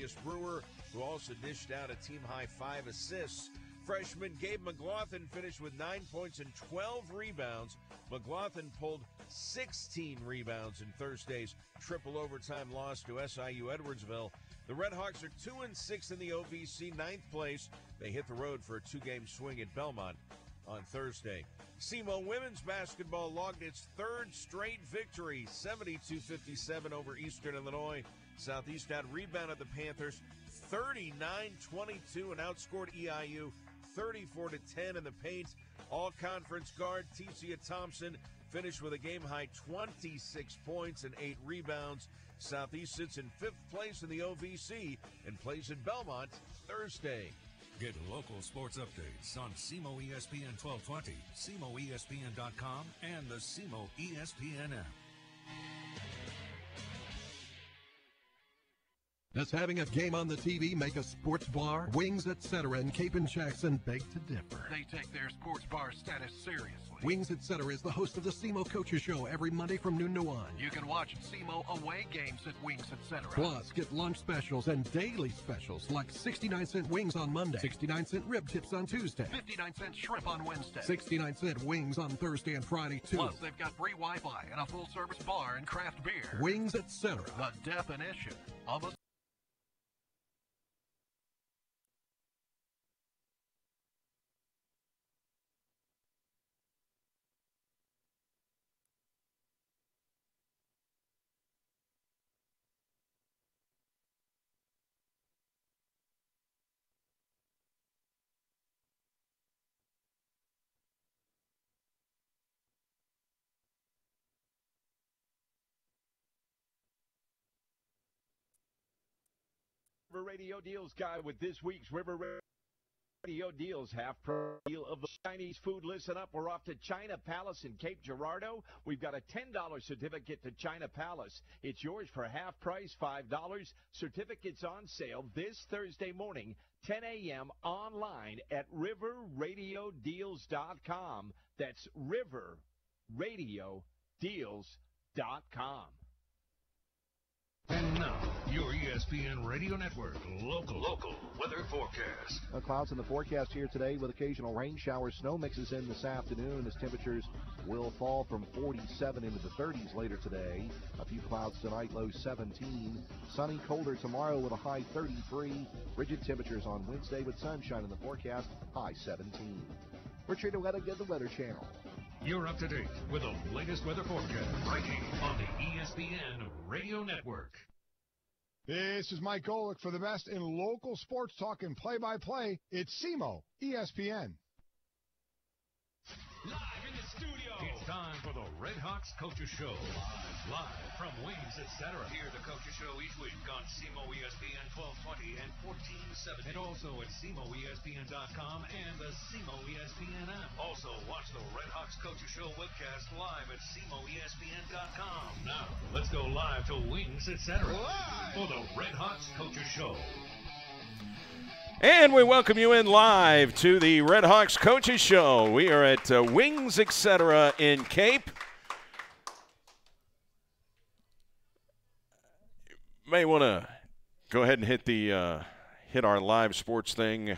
Marcus Brewer, who also dished out a team-high 5 assists. Freshman Gabe McLaughlin finished with 9 points and 12 rebounds. McLaughlin pulled 16 rebounds in Thursday's triple overtime loss to SIU Edwardsville. The Red Hawks are 2-6 in the OVC, 9th place. They hit the road for a 2-game swing at Belmont on Thursday. SEMO women's basketball logged its third straight victory, 72-57 over Eastern Illinois. Southeast out rebounded the Panthers 39-22 and outscored EIU 34-10 in the paint. All-conference guard Tecia Thompson finished with a game-high 26 points and 8 rebounds. Southeast sits in 5th place in the OVC and plays in Belmont Thursday. Get local sports updates on SEMO ESPN 1220, SEMOESPN.com, and the SEMO ESPN app. Does having a game on the TV make a sports bar? Wings, Etc. in Cape and Jackson beg to differ. They take their sports bar status seriously. Wings, Etc. is the host of the SEMO Coaches Show every Monday from noon to 1. You can watch SEMO away games at Wings, Etc. Plus, get lunch specials and daily specials like 69-cent wings on Monday, 69-cent rib tips on Tuesday, 59-cent shrimp on Wednesday, 69-cent wings on Thursday and Friday, too. Plus, they've got free Wi-Fi and a full-service bar and craft beer. Wings, Etc. The definition of a Radio Deals Guide with this week's River Radio Deals half-price deal of the Chinese food. Listen up, we're off to China Palace in Cape Girardeau. We've got a $10 certificate to China Palace. It's yours for half price, $5. Certificates on sale this Thursday morning, 10 a.m. online at riverradiodeals.com. That's riverradiodeals.com. And now, your ESPN Radio Network local weather forecast. Clouds in the forecast here today with occasional rain showers. Snow mixes in this afternoon as temperatures will fall from 47 into the 30s later today. A few clouds tonight, low 17. Sunny, colder tomorrow with a high 33. Frigid temperatures on Wednesday with sunshine in the forecast, high 17. We're treated to the Weather Channel. You're up to date with the latest weather forecast right here on the ESPN Radio Network. This is Mike Golick for the best in local sports talk and play-by-play. It's SEMO ESPN. Live in the studio. It's time for the Red Hawks Coaches Show. Live from Wings, Etc. Hear the Coaches Show each week on SEMO ESPN 1220 and 1470. And also at SEMOESPN.com and the SEMO ESPN app. Also, watch the Red Hawks Coaches Show webcast live at SEMOESPN.com. Now, let's go live to Wings, Etc. For the Red Hawks Coaches Show. And we welcome you in live to the Red Hawks Coaches Show. We are at Wings, Etc. in Cape. You may want to go ahead and hit our live sports thing. There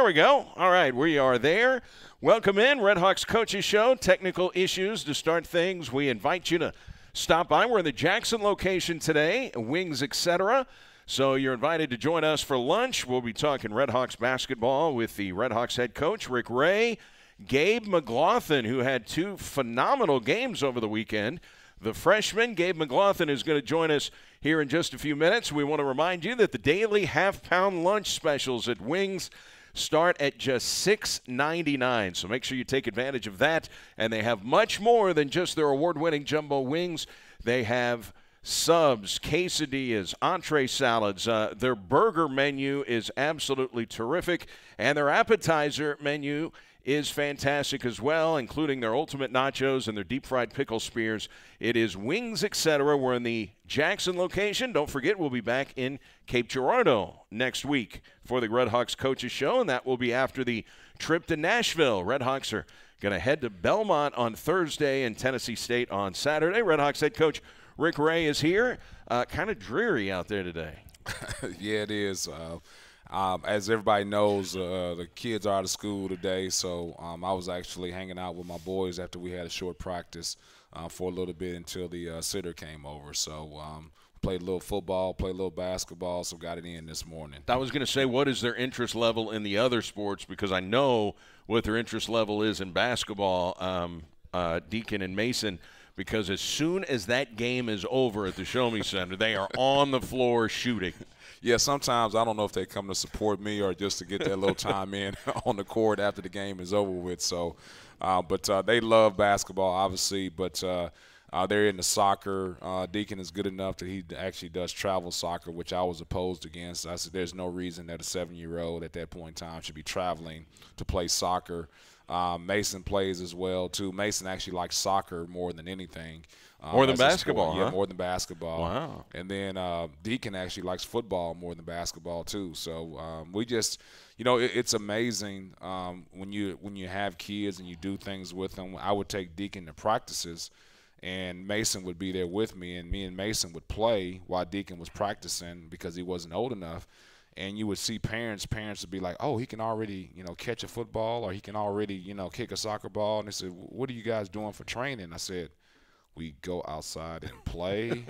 we go. All right, we are there. Welcome in, Red Hawks Coaches Show. Technical issues to start things. We invite you to stop by. We're in the Jackson location today, Wings, Etc. So you're invited to join us for lunch. We'll be talking Red Hawks basketball with the Red Hawks head coach, Rick Ray, Gabe McLaughlin, who had 2 phenomenal games over the weekend. The freshman, Gabe McLaughlin, is going to join us here in just a few minutes. We want to remind you that the daily half-pound lunch specials at Wings start at just $6.99. So make sure you take advantage of that. And they have much more than just their award-winning jumbo wings. They have subs, quesadillas, entree salads. Their burger menu is absolutely terrific. And their appetizer menu is fantastic as well, including their ultimate nachos and their deep-fried pickle spears. It is Wings, Etc. We're in the Jackson location. Don't forget, we'll be back in Cape Girardeau next week for the Red Hawks Coaches Show, and that will be after the trip to Nashville. Red Hawks are going to head to Belmont on Thursday and Tennessee State on Saturday. Red Hawks head coach Rick Ray is here. Kind of dreary out there today. Yeah, it is. As everybody knows, the kids are out of school today, so I was actually hanging out with my boys after we had a short practice for a little bit until the sitter came over. So played a little football, played a little basketball, so got it in this morning. I was going to say, what is their interest level in the other sports? Because I know what their interest level is in basketball, Deacon and Mason, because as soon as that game is over at the Show Me Center, they are on the floor shooting. Yeah, sometimes I don't know if they come to support me or just to get that little time in on the court after the game is over with. So, but they love basketball, obviously, but they're into soccer. Deacon is good enough that he actually does travel soccer, which I was opposed against. I said there's no reason that a 7-year-old at that point in time should be traveling to play soccer. Mason plays as well, too. Mason actually likes soccer more than anything. More than basketball, Yeah, more than basketball. Wow. And then Deacon actually likes football more than basketball, too. So we just – it's amazing when you have kids and you do things with them. I would take Deacon to practices, and Mason would be there with me, and me and Mason would play while Deacon was practicing because he wasn't old enough. And you would see parents would be like, oh, he can already, catch a football, or he can already, kick a soccer ball. And they said, what are you guys doing for training? I said, we go outside and play.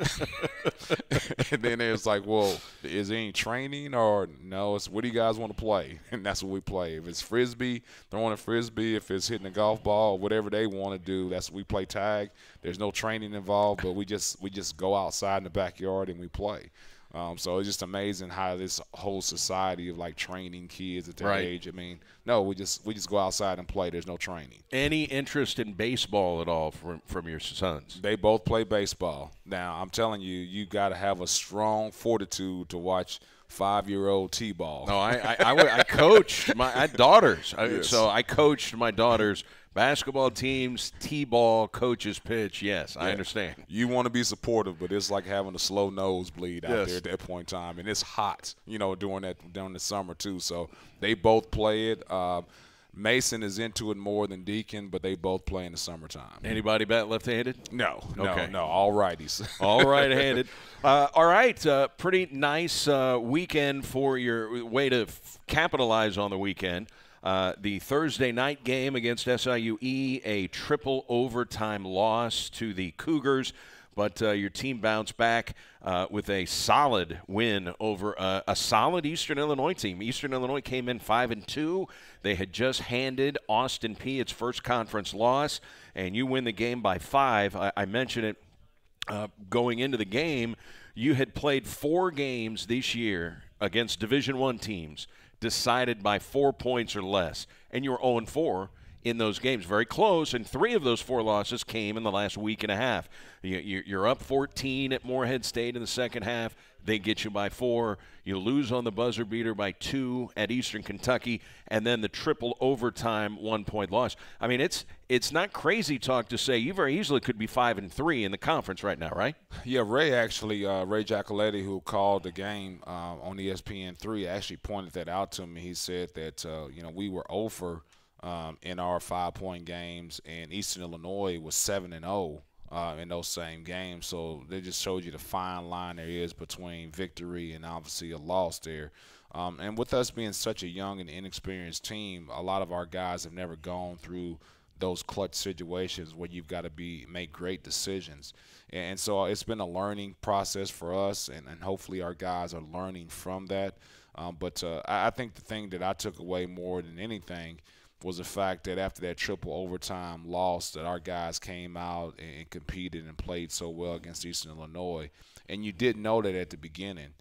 And then it's like, well, is there any training, or no, it's what do you guys want to play? And that's what we play. If it's Frisbee, throwing a Frisbee. If it's hitting a golf ball, whatever they want to do, that's what we play tag. There's no training involved, but we just go outside in the backyard and we play. So it's just amazing how this whole society of like training kids at that age. I mean, no, we just go outside and play. There's no training. Any interest in baseball at all from your sons? They both play baseball. Now, I'm telling you, you got to have a strong fortitude to watch 5-year-old T-ball. No, I coached my daughters. Yes. So I coached my daughters' basketball teams, T-ball, coaches pitch. Yes, I understand. You want to be supportive, but it's like having a slow nosebleed out there at that point in time. And it's hot, during the summer too. So they both play it. Mason is into it more than Deacon, but they both play in the summertime. Anybody bat left-handed? No. Okay. No. All righties. All right-handed. All right. Pretty nice weekend for your way to capitalize on the weekend. The Thursday night game against SIUE, a triple overtime loss to the Cougars, but your team bounced back with a solid win over a solid Eastern Illinois team. Eastern Illinois came in 5-2. They had just handed Austin Peay its first conference loss, and you win the game by 5. I mentioned it going into the game. You had played 4 games this year against Division I teams decided by 4 points or less, and you were 0-4 in those games. Very close, and 3 of those 4 losses came in the last week and a half. You're up 14 at Morehead State in the second half. They get you by 4. You lose on the buzzer beater by 2 at Eastern Kentucky, and then the triple overtime 1-point loss. I mean, it's not crazy talk to say you very easily could be 5-3 in the conference right now, right? Yeah, Ray Giacoletti, who called the game on ESPN3, actually pointed that out to me. He said that we were over in our 5-point games, and Eastern Illinois was 7-0. In those same games. So they just showed you the fine line there is between victory and obviously a loss there. And with us being such a young and inexperienced team, a lot of our guys have never gone through those clutch situations where you've got to make great decisions. And so it's been a learning process for us, and hopefully our guys are learning from that. But I think the thing that I took away more than anything was the fact that after that triple overtime loss that our guys came out and competed and played so well against Eastern Illinois. And you didn't know that at the beginning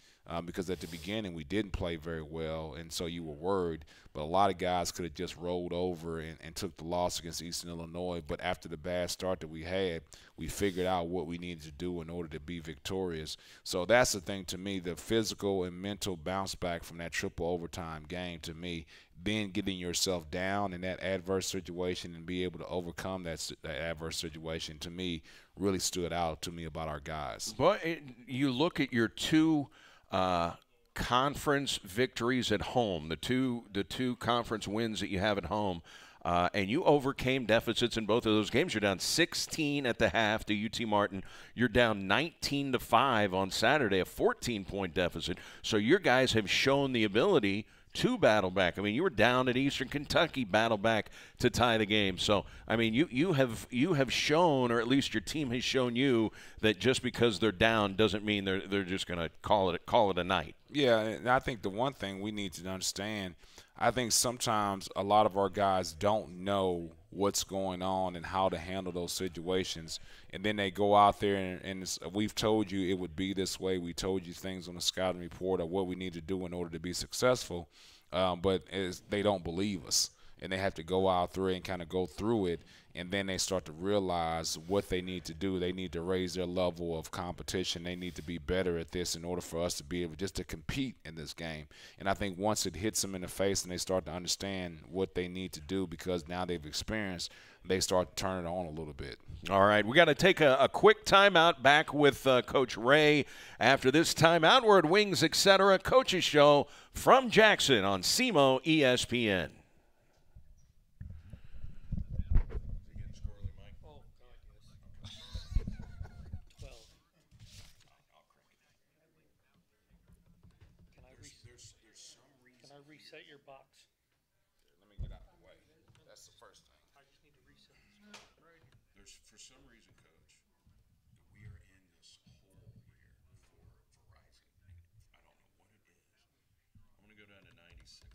because at the beginning we didn't play very well, and so you were worried. But a lot of guys could have just rolled over and took the loss against Eastern Illinois. But after the bad start that we had, we figured out what we needed to do in order to be victorious. So that's the thing to me, the physical and mental bounce back from that triple overtime game to me, then getting yourself down in that adverse situation and be able to overcome that adverse situation, to me, really stood out to me about our guys. But you look at your 2 conference victories at home, the two conference wins that you have at home. and you overcame deficits in both of those games. You're down 16 at the half to UT Martin. You're down 19-5 on Saturday, a 14-point deficit. So your guys have shown the ability to battle back. I mean, you were down at Eastern Kentucky, battle back to tie the game. So, I mean, you have shown, or at least your team has shown you, that just because they're down doesn't mean they're just going to call it a night. Yeah, and I think the one thing we need to understand, I think sometimes a lot of our guys don't know what's going on and how to handle those situations. And then they go out there and we've told you it would be this way. We told you things on the scouting report of what we need to do in order to be successful. But they don't believe us. And they have to go out through it and kind of go through it. And then they start to realize what they need to do. They need to raise their level of competition. They need to be better at this in order for us to be able just to compete in this game. And I think once it hits them in the face and they start to understand what they need to do because now they've experienced, they start to turn it on a little bit. All right, we got to take a quick timeout. Back with Coach Ray after this timeout. We're at Wings, Etc. Coaches Show from Jackson on SEMO ESPN. Reset your box. Let me get out of the way. That's the first thing. I just need to reset this. There's, for some reason, Coach, we are in this hole here for Verizon. I don't know what it is. I'm going to go down to 9600.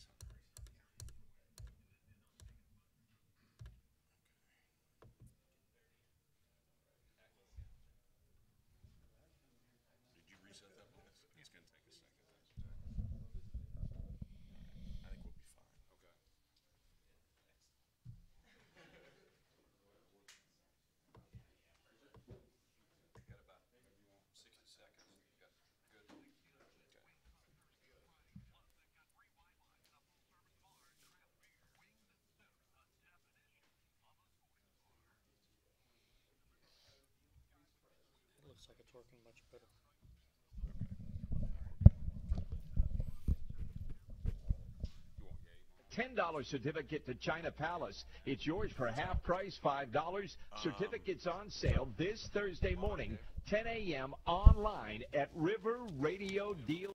Did you reset that box? It's going to take a second. I think we'll be fine. Okay. You got about 60 seconds. You got good. Okay. It looks like it's working much better. $10 certificate to China Palace. It's yours for half price, $5. Certificates on sale this Thursday morning, 10 a.m. online at River Radio Deal.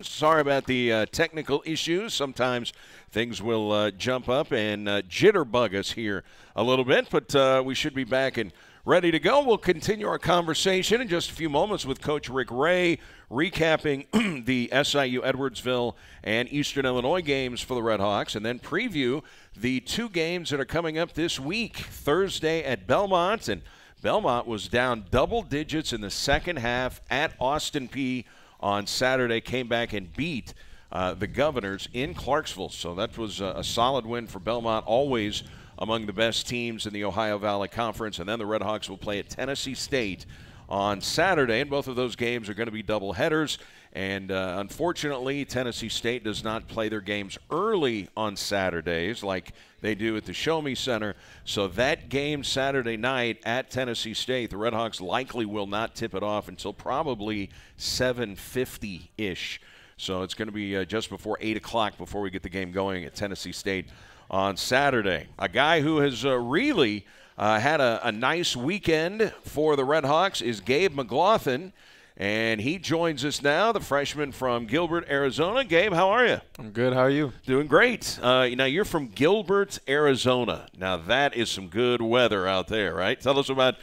Sorry about the technical issues. Sometimes things will jump up and jitterbug us here a little bit, but we should be back and ready to go. We'll continue our conversation in just a few moments with Coach Rick Ray, recapping the SIU Edwardsville and Eastern Illinois games for the Redhawks, and then preview the two games that are coming up this week. Thursday at Belmont, and Belmont was down double digits in the second half at Austin Peay on Saturday, came back and beat the Governors in Clarksville. So that was a solid win for Belmont, always among the best teams in the Ohio Valley Conference. And then the Redhawks will play at Tennessee State on Saturday, and both of those games are going to be double headers. And unfortunately, Tennessee State does not play their games early on Saturdays like they do at the Show Me Center. So that game Saturday night at Tennessee State, the Redhawks likely will not tip it off until probably 7:50-ish. So it's going to be just before 8 o'clock before we get the game going at Tennessee State on Saturday. A guy who has really had a nice weekend for the Redhawks is Gabe McLaughlin. And he joins us now, the freshman from Gilbert, Arizona. Gabe, how are you? I'm good. How are you? Doing great. Now, you're from Gilbert, Arizona. Now, that is some good weather out there, right? Tell us about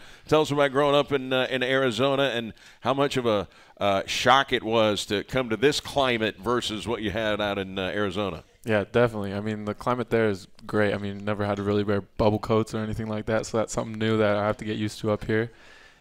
growing up in Arizona and how much of a shock it was to come to this climate versus what you had out in Arizona. Yeah, definitely. I mean, the climate there is great. I mean, never had to really wear bubble coats or anything like that, so that's something new that I have to get used to up here.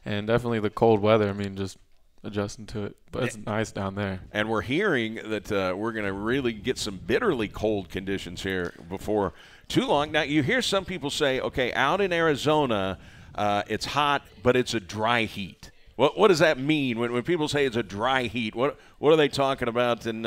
And definitely the cold weather, I mean, just adjusting to it. But it's nice down there. And we're hearing that we're going to really get some bitterly cold conditions here before too long. Now, you hear some people say, okay, out in Arizona, it's hot, but it's a dry heat. What does that mean when people say it's a dry heat? What are they talking about? And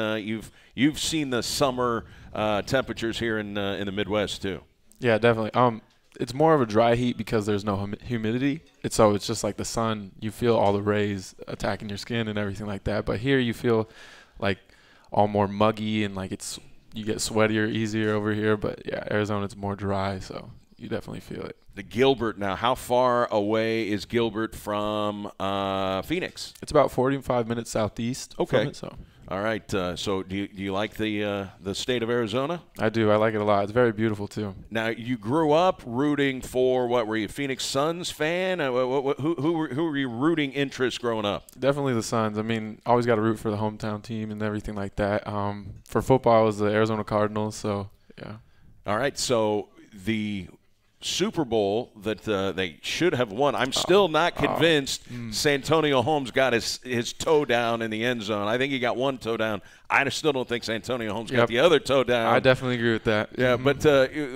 you've seen the summer temperatures here in the Midwest too. Yeah, definitely. It's more of a dry heat because there's no humidity. It's just like the sun. You feel all the rays attacking your skin and everything like that. But here you feel like all more muggy and like you get sweatier easier over here. But yeah, Arizona's more dry, so you definitely feel it. The Gilbert now, how far away is Gilbert from Phoenix? It's about 45 minutes southeast. Okay. From it, so. All right. So do you like the state of Arizona? I do. I like it a lot. It's very beautiful too. Now, you grew up rooting for what? Were you a Phoenix Suns fan? Who were you rooting interest growing up? Definitely the Suns. I mean, always got to root for the hometown team and everything like that. For football, it was the Arizona Cardinals. So yeah. All right. So the Super Bowl that they should have won. I'm still not convinced Santonio Holmes got his toe down in the end zone. I think he got one toe down. I still don't think Santonio Holmes got the other toe down. I definitely agree with that. Yeah, but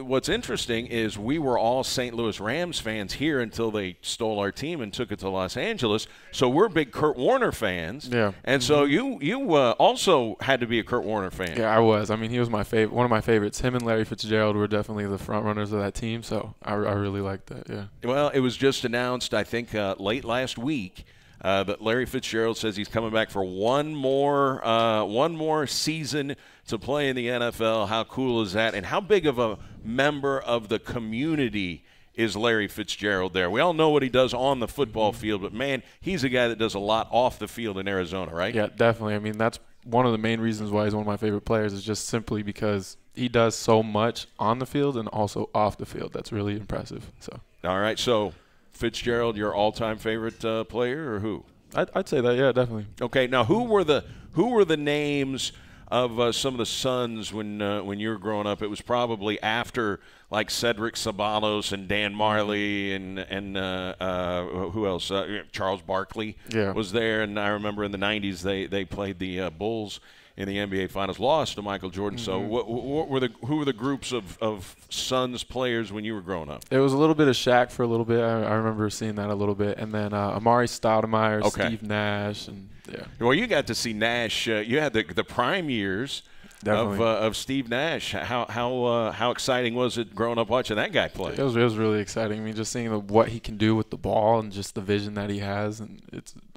what's interesting is we were all St. Louis Rams fans here until they stole our team and took it to Los Angeles. So we're big Kurt Warner fans. Yeah. And so you also had to be a Kurt Warner fan. Yeah, I was. I mean, he was my favorite, one of my favorites. Him and Larry Fitzgerald were definitely the front runners of that team. So I really liked that. Yeah. Well, it was just announced, I think, late last week. But Larry Fitzgerald says he's coming back for one more season to play in the NFL. How cool is that? And how big of a member of the community is Larry Fitzgerald there? We all know what he does on the football field, but, man, he's a guy that does a lot off the field in Arizona, right? Yeah, definitely. I mean, that's one of the main reasons why he's one of my favorite players is just simply because he does so much on the field and also off the field. That's really impressive. So. All right, so – Fitzgerald, your all-time favorite player, or who? I'd say that, yeah, definitely. Okay, now who were the names of some of the Suns when you were growing up? It was probably after like Cedric Ceballos and Dan Marley and who else? Charles Barkley was there, and I remember in the '90s they played the Bulls in the NBA Finals, lost to Michael Jordan. So who were the groups of Suns players when you were growing up? It was a little bit of Shaq for a little bit. I remember seeing that a little bit. And then Amari Stoudemire, Steve Nash. And yeah. Well, you got to see Nash. You had the prime years of Steve Nash. How exciting was it growing up watching that guy play? It was really exciting. I mean, just seeing what he can do with the ball and just the vision that he has and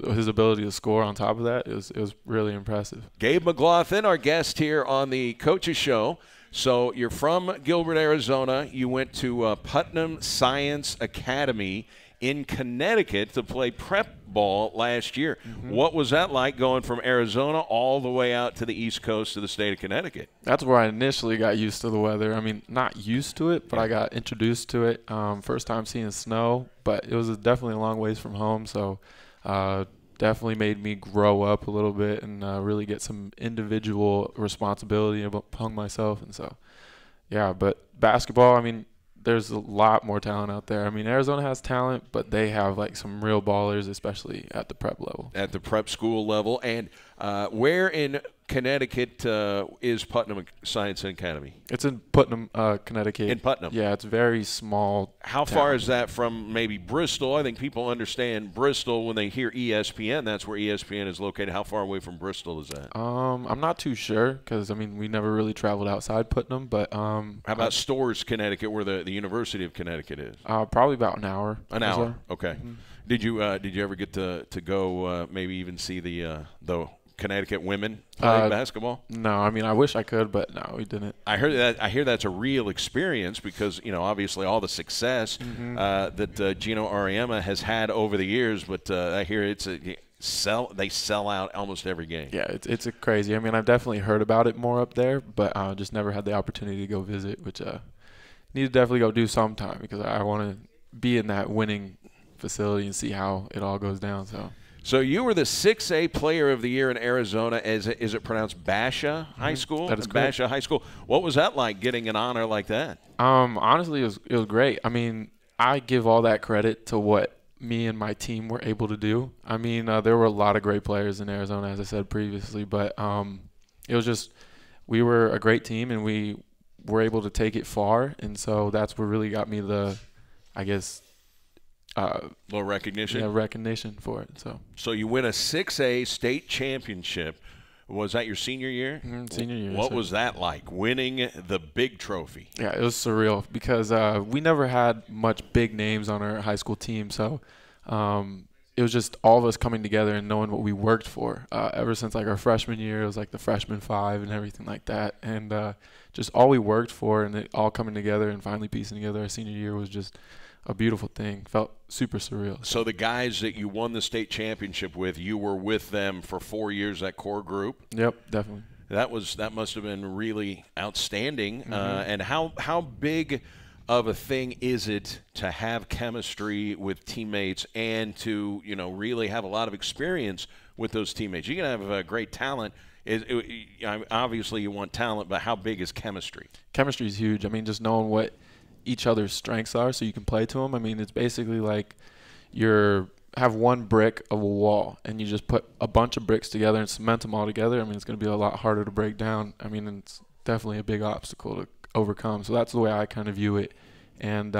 his ability to score on top of that, it was really impressive. Gabe McLaughlin, our guest here on the Coaches Show. So you're from Gilbert, Arizona. You went to Putnam Science Academy in Connecticut to play prep ball last year. What was that like going from Arizona all the way out to the East Coast of the state of Connecticut? That's where I initially got used to the weather. I mean, not used to it, but I got introduced to it. First time seeing snow, but it was definitely a long ways from home, so definitely made me grow up a little bit and really get some individual responsibility among myself. And so, yeah, but basketball, I mean, there's a lot more talent out there. I mean, Arizona has talent, but they have like some real ballers, especially at the prep level. At the prep school level. And where in Connecticut is Putnam Science Academy? It's in Putnam, Connecticut. In Putnam. Yeah, it's very small. How far is that from maybe Bristol? I think people understand Bristol when they hear ESPN. That's where ESPN is located. How far away from Bristol is that? I'm not too sure because, I mean, we never really traveled outside Putnam. But how about Storrs, Connecticut, where the University of Connecticut is? Probably about an hour. An hour. Okay. Did you ever get to go maybe even see the Connecticut women play basketball? No, I mean, I wish I could, but no, we didn't. I hear that's a real experience because, you know, obviously all the success that Gino Auriemma has had over the years, but I hear it's they sell out almost every game. Yeah, it's a crazy. I mean, I've definitely heard about it more up there, but just never had the opportunity to go visit, which need to definitely go do sometime because I want to be in that winning facility and see how it all goes down. So you were the 6A Player of the Year in Arizona. Is it pronounced Basha High School? That is correct. Basha High School. What was that like, getting an honor like that? Honestly, it was great. I mean, I give all that credit to what me and my team were able to do. I mean, there were a lot of great players in Arizona, as I said previously, but it was just we were a great team and we were able to take it far, and so that's what really got me the, I guess, little recognition. Yeah, recognition for it. So you win a 6A state championship. Was that your senior year? Senior year. What was that like, winning the big trophy? Yeah, it was surreal because we never had much big names on our high school team. So it was just all of us coming together and knowing what we worked for. Ever since like our freshman year, it was like the freshman five and everything like that. And just all we worked for and it all coming together and finally piecing together our senior year was just a beautiful thing. Felt super surreal. So the guys that you won the state championship with, you were with them for 4 years, that core group? Yep, definitely. That must have been really outstanding. And how big of a thing is it to have chemistry with teammates and to, really have a lot of experience with those teammates? You can have great talent. Obviously you want talent, but how big is chemistry? Chemistry is huge. I mean, just knowing what each other's strengths are so you can play to them. I mean, it's basically like have one brick of a wall and you just put a bunch of bricks together and cement them all together. I mean, it's going to be a lot harder to break down. I mean, it's definitely a big obstacle to overcome. So that's the way I kind of view it. And,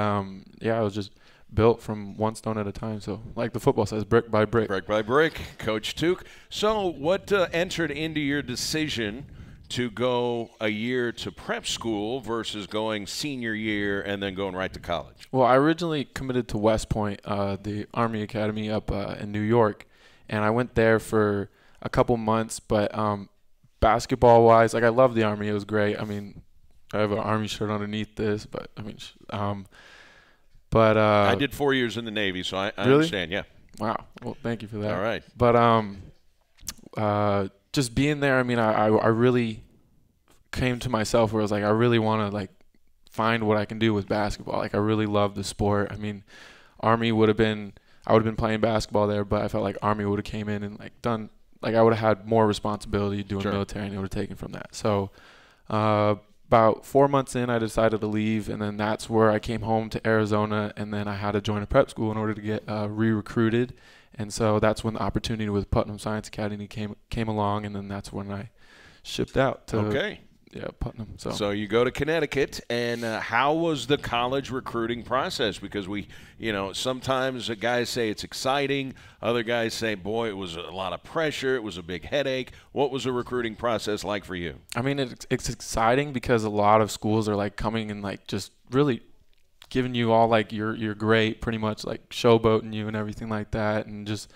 yeah, it was just built from one stone at a time. So like the football says, brick by brick. Brick by brick, Coach Tuke. So what entered into your decision to go a year to prep school versus going senior year and then going right to college? Well, I originally committed to West Point, the Army Academy up in New York, and I went there for a couple months. But basketball-wise, like I love the Army. It was great. I mean, I have an Army shirt underneath this, but I mean, I did 4 years in the Navy, so I really? understand. Yeah. Wow. Well, thank you for that. All right. But just being there, I mean, I really came to myself where I was like, I really want to like find what I can do with basketball. Like I really love the sport. I mean, Army I would have been playing basketball there, but I felt like Army would have came in and like done, like I would have had more responsibility doing military and it would have taken from that. So about 4 months in, I decided to leave, and then that's where I came home to Arizona, and then I had to join a prep school in order to get re-recruited. And so that's when the opportunity with Putnam Science Academy came along, and then that's when I shipped out to Putnam. So you go to Connecticut, and how was the college recruiting process? Because sometimes guys say it's exciting, other guys say, boy, it was a lot of pressure, it was a big headache. What was the recruiting process like for you? I mean, it's exciting because a lot of schools are like coming and like just really giving you all like you're great, pretty much like showboating you and everything like that, and just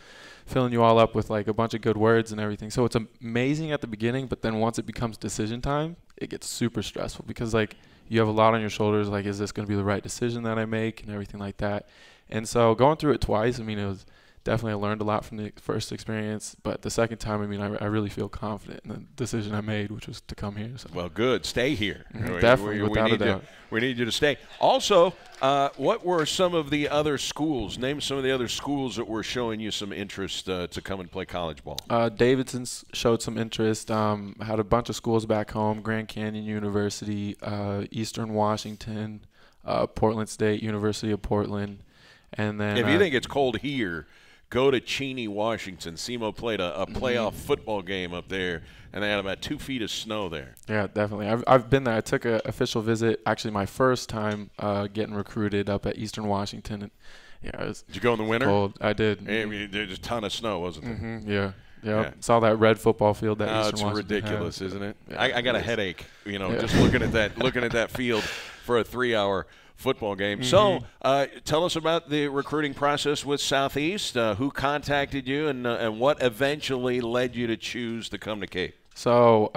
filling you all up with like a bunch of good words and everything. So it's amazing at the beginning, but then once it becomes decision time, it gets super stressful because like you have a lot on your shoulders. Like, is this going to be the right decision that I make and everything like that? And so going through it twice, I mean, it was definitely, I learned a lot from the first experience, but the second time, I mean, I really feel confident in the decision I made, which was to come here. So. Well, good. Stay here. Definitely, without a doubt. We need you to stay. Also, what were some of the other schools? Name some of the other schools that were showing you some interest to come and play college ball. Davidson's showed some interest. Had a bunch of schools back home, Grand Canyon University, Eastern Washington, Portland State, University of Portland. And then if you think it's cold here, go to Cheney, Washington. SEMO played a playoff football game up there, and they had about 2 feet of snow there. Yeah, definitely. I've been there. I took an official visit, actually my first time getting recruited up at Eastern Washington. And, yeah, it was did you go in the winter? Cold. I did. I mean, there's a ton of snow, wasn't there? Yeah. Saw that red football field that Eastern Washington it's ridiculous, isn't it? Yeah, I got a headache, just looking at that field for a 3-hour football game. So tell us about the recruiting process with Southeast. Who contacted you, and what eventually led you to choose to come to Cape? So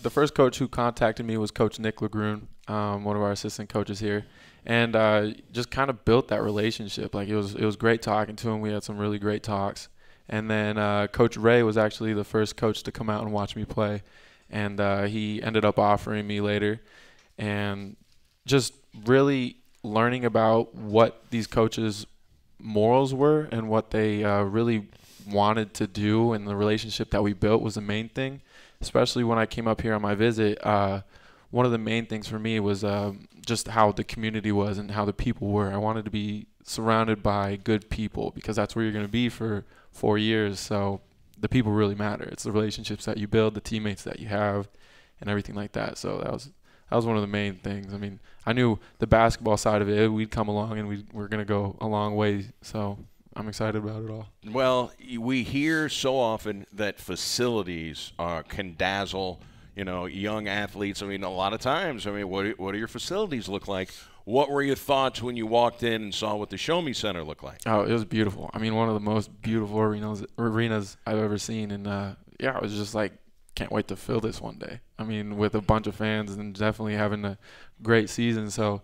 the first coach who contacted me was Coach Nick Lagroon, one of our assistant coaches here, and just kind of built that relationship. Like it was great talking to him. We had some really great talks, And then Coach Ray was actually the first coach to come out and watch me play. And he ended up offering me later. And just really learning about what these coaches' morals were and what they really wanted to do, and the relationship that we built was the main thing. Especially when I came up here on my visit, one of the main things for me was just how the community was and how the people were. I wanted to be surrounded by good people because that's where you're going to be for 4 years. So the people really matter. It's the relationships that you build, the teammates that you have, and everything like that. So that was one of the main things. I mean, I knew the basketball side of it, we'd come along and we're going to go a long way. So I'm excited about it all. Well, we hear so often that facilities can dazzle, young athletes. I mean, a lot of times, what do your facilities look like? What were your thoughts when you walked in and saw what the Show Me Center looked like? Oh, it was beautiful. I mean, one of the most beautiful arenas I've ever seen. And, I was just like, can't wait to fill this one day. I mean, with a bunch of fans and definitely having a great season. So,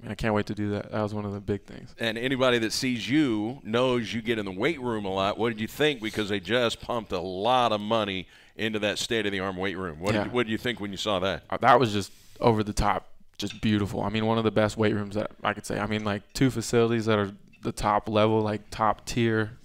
I can't wait to do that. That was one of the big things. And anybody that sees you knows you get in the weight room a lot. What did you think? Because they just pumped a lot of money into that state-of-the-art weight room. What did you think when you saw that? That was just over the top, just beautiful. I mean, one of the best weight rooms that I could say. I mean, like 2 facilities that are the top level, like top tier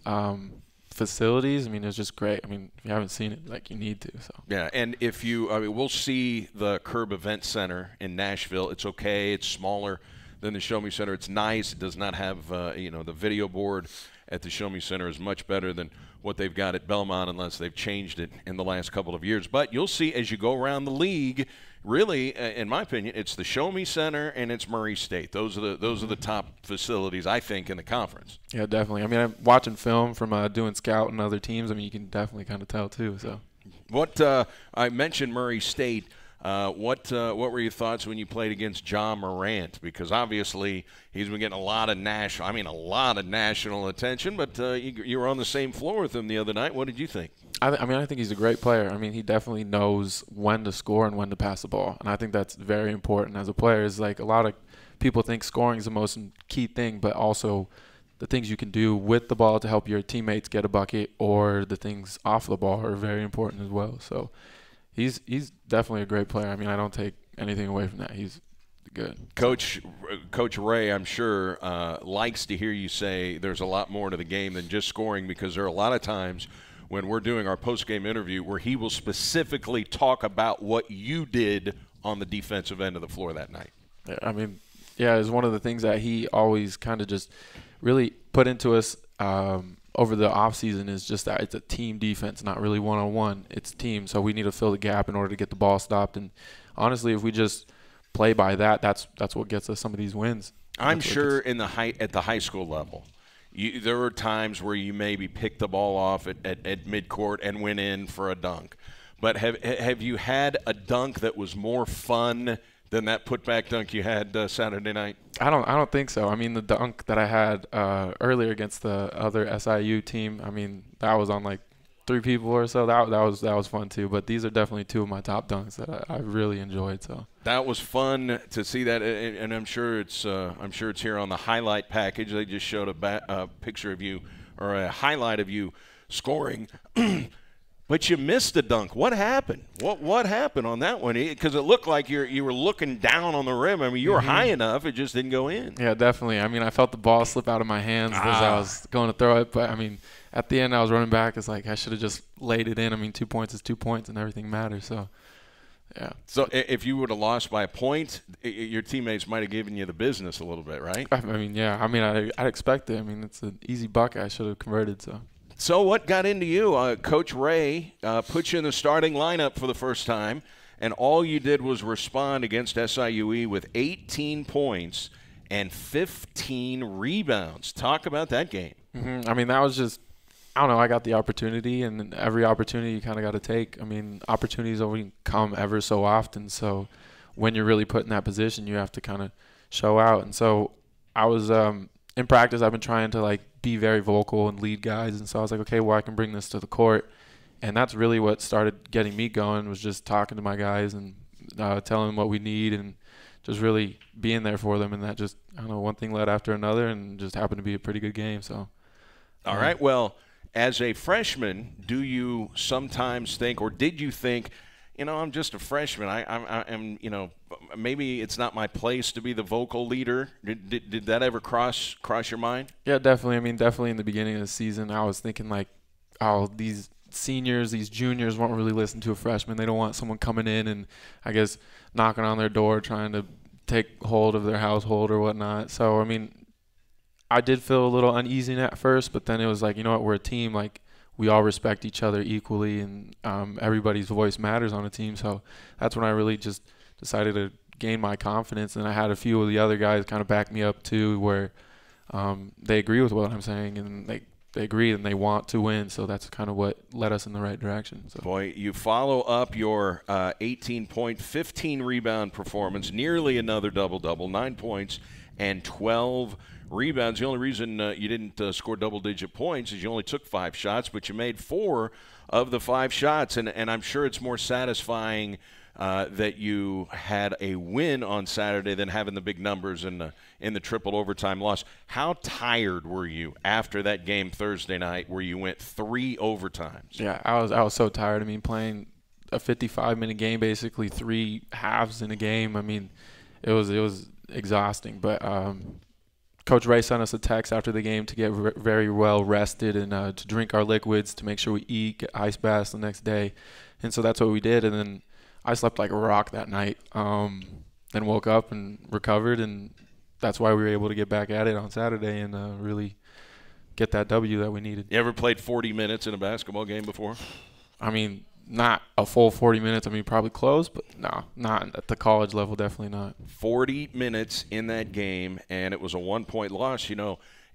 facilities. I mean, it was just great. I mean, if you haven't seen it, like, you need to. So yeah, and if you, we'll see the Curb Event Center in Nashville. It's okay. It's smaller than the Show Me Center. It's nice. It does not have, the video board at the Show Me Center is much better than what they've got at Belmont, unless they've changed it in the last couple of years. But you'll see as you go around the league, really, in my opinion, it's the Show Me Center and it's Murray State. Those are the top facilities, I think, in the conference. Yeah, definitely. I mean, I'm watching film from doing scout and other teams. I mean, you can definitely kind of tell too. So, what I mentioned Murray State. What were your thoughts when you played against John Morant? Because obviously he's been getting a lot of national attention. But you were on the same floor with him the other night. What did you think? I think he's a great player. I mean, he definitely knows when to score and when to pass the ball, and I think that's very important as a player. Is like a lot of people think scoring is the most key thing, but also the things you can do with the ball to help your teammates get a bucket, or the things off the ball are very important as well. So. He's definitely a great player. I mean, I don't take anything away from that. He's good. Coach Ray, I'm sure, likes to hear you say there's a lot more to the game than just scoring, because there are a lot of times when we're doing our post-game interview where he will specifically talk about what you did on the defensive end of the floor that night. I mean, yeah, it's one of the things that he always kind of just really put into us over the offseason, is just that it's a team defense, not really one-on-one. It's team, so we need to fill the gap in order to get the ball stopped. And honestly, if we just play by that, that's what gets us some of these wins. I'm sure at the high school level, there were times where you maybe picked the ball off at midcourt and went in for a dunk. But have you had a dunk that was more fun than that putback dunk you had Saturday night? I don't think so. I mean, the dunk that I had earlier against the other SIU team, I mean, that was on like 3 people or so. That was fun too. But these are definitely 2 of my top dunks that I really enjoyed. So that was fun to see that, and I'm sure it's here on the highlight package. They just showed a picture of you, or a highlight of you scoring. But you missed the dunk. What happened? What happened on that one? Because it looked like you were looking down on the rim. I mean, you were high enough. It just didn't go in. Yeah, definitely. I mean, I felt the ball slip out of my hands as I was going to throw it. But, I mean, at the end I was running back. It's like I should have just laid it in. I mean, 2 points is 2 points and everything matters. So, yeah. So if you would have lost by a point, your teammates might have given you the business a little bit, right? I mean, yeah. I mean, I'd expect it. I mean, it's an easy bucket I should have converted, so. So what got into you? Coach Ray put you in the starting lineup for the first time, and all you did was respond against SIUE with 18 points and 15 rebounds. Talk about that game. I mean, that was just, I don't know, I got the opportunity, and every opportunity you kind of got to take. I mean, opportunities only come ever so often, so when you're really put in that position, you have to kind of show out. And so I was in practice, I've been trying to, like, be very vocal and lead guys, and so I was like, okay, well, I can bring this to the court. And that's really what started getting me going, was just talking to my guys and telling them what we need and just really being there for them. And that just, I don't know, one thing led after another, and just happened to be a pretty good game. So, all right, well, as a freshman, do you sometimes think, or did you think, I'm just a freshman. I'm maybe it's not my place to be the vocal leader. Did that ever cross your mind? Yeah, definitely. I mean, definitely in the beginning of the season, I was thinking like, oh, these seniors, these juniors won't really listen to a freshman. They don't want someone coming in and, I guess, knocking on their door trying to take hold of their household or whatnot. So, I mean, I did feel a little uneasy at first, but then it was like, you know what, we're a team. Like, we all respect each other equally, and everybody's voice matters on a team. So that's when I really just decided to gain my confidence. And I had a few of the other guys kind of back me up too, where they agree with what I'm saying, and they agree and they want to win. So that's kind of what led us in the right direction. So. Boy, you follow up your 18-point, 15-rebound performance, nearly another double-double, 9 points and 12 rebounds. The only reason you didn't score double-digit points is you only took 5 shots, but you made 4 of the 5 shots. And I'm sure it's more satisfying that you had a win on Saturday than having the big numbers in the triple overtime loss. How tired were you after that game Thursday night where you went 3 overtimes? Yeah, I was so tired. I mean, playing a 55-minute game, basically 3 halves in a game. I mean, it was exhausting. But Coach Ray sent us a text after the game to get very well rested and to drink our liquids, to make sure we eat, get ice baths the next day. And so that's what we did. And then I slept like a rock that night, then woke up and recovered, and that's why we were able to get back at it on Saturday and really get that W that we needed. You ever played 40 minutes in a basketball game before? I mean, not a full 40 minutes. I mean, probably close, but no, not at the college level, definitely not. 40 minutes in that game, and it was a 1-point loss.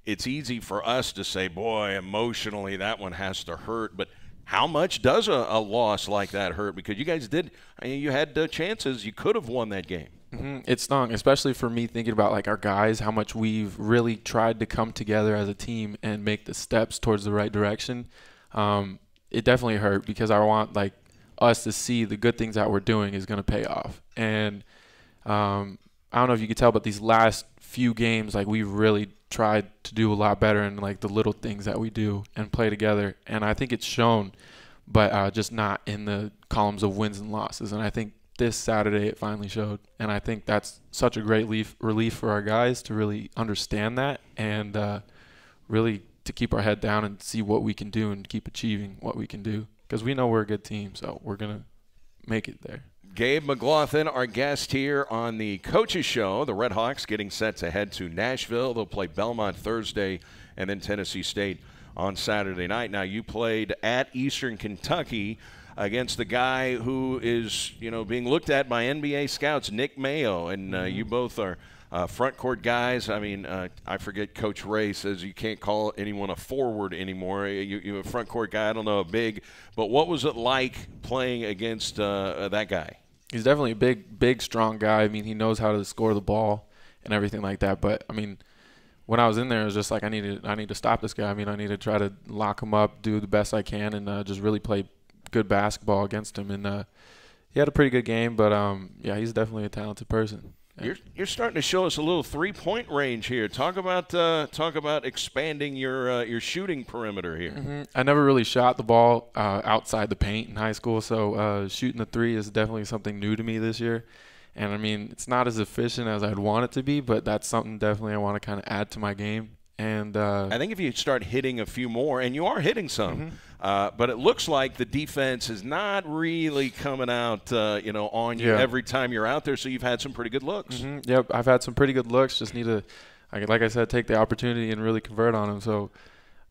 It's easy for us to say, boy, emotionally that one has to hurt, but how much does a loss like that hurt? Because you guys did, you had chances. You could have won that game. Mm-hmm. It stung, especially for me thinking about like our guys, how much we've really tried to come together as a team and make the steps towards the right direction. It definitely hurt because I want like us to see the good things that we're doing is going to pay off. And I don't know if you could tell, but these last few games, like we've really tried to do a lot better in like the little things that we do and play together. And I think it's shown, but just not in the columns of wins and losses. And I think this Saturday it finally showed. And I think that's such a great relief for our guys to really understand that and really to keep our head down and see what we can do and keep achieving what we can do. Because we know we're a good team, so we're going to make it there. Gabe McLaughlin, our guest here on the Coaches Show. The Red Hawks getting set to head to Nashville. They'll play Belmont Thursday and then Tennessee State on Saturday night. Now, you played at Eastern Kentucky against the guy who is, being looked at by NBA scouts, Nick Mayo, and you both are front court guys. I mean, I forget Coach Ray says you can't call anyone a forward anymore. You're a front court guy. I don't know, a big. But what was it like playing against that guy? He's definitely a big, strong guy. I mean, he knows how to score the ball and everything like that. But, I mean, when I was in there, it was just like I need to stop this guy. I mean, I need to try to lock him up, do the best I can, and just really play good basketball against him. And he had a pretty good game. But, yeah, he's definitely a talented person. You're starting to show us a little 3-point range here. Talk about expanding your shooting perimeter here. Mm-hmm. I never really shot the ball outside the paint in high school, so shooting the 3 is definitely something new to me this year. And I mean, it's not as efficient as I'd want it to be, but that's something definitely I want to kind of add to my game. And I think if you start hitting a few more, and you are hitting some, but it looks like the defense is not really coming out, on you every time you're out there. So you've had some pretty good looks. Mm-hmm. Yep, I've had some pretty good looks. Just need to, like I said, take the opportunity and really convert on them. So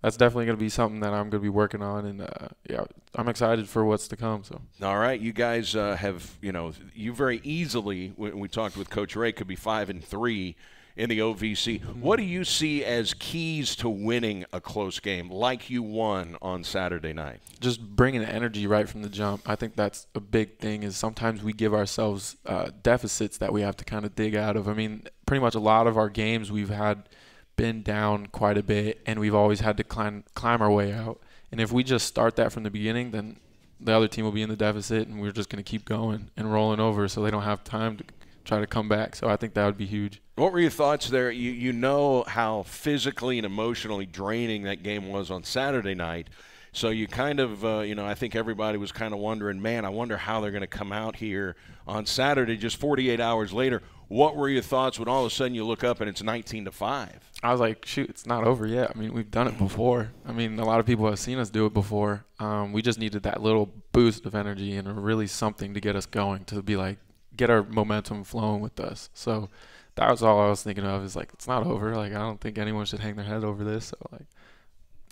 that's definitely going to be something that I'm going to be working on. And yeah, I'm excited for what's to come. So all right, you guys have, you very easily, when we talked with Coach Ray, could be 5-3. In the OVC. What do you see as keys to winning a close game like you won on Saturday night? Just bringing the energy right from the jump. I think that's a big thing is sometimes we give ourselves deficits that we have to kind of dig out of. I mean, pretty much a lot of our games we've had been down quite a bit, and we've always had to climb our way out. And if we just start that from the beginning, then the other team will be in the deficit, and we're just going to keep going and rolling over so they don't have time try to come back. So I think that would be huge. What were your thoughts there? You know how physically and emotionally draining that game was on Saturday night. So you kind of, I think everybody was kind of wondering, man, I wonder how they're going to come out here on Saturday just 48 hours later. What were your thoughts when all of a sudden you look up and it's 19-5? I was like, shoot, it's not over yet. I mean, we've done it before. I mean, a lot of people have seen us do it before. We just needed that little boost of energy and really something to get us going, to be like, get our momentum flowing with us. So that was all I was thinking of, is like, it's not over. Like, I don't think anyone should hang their head over this. So, like,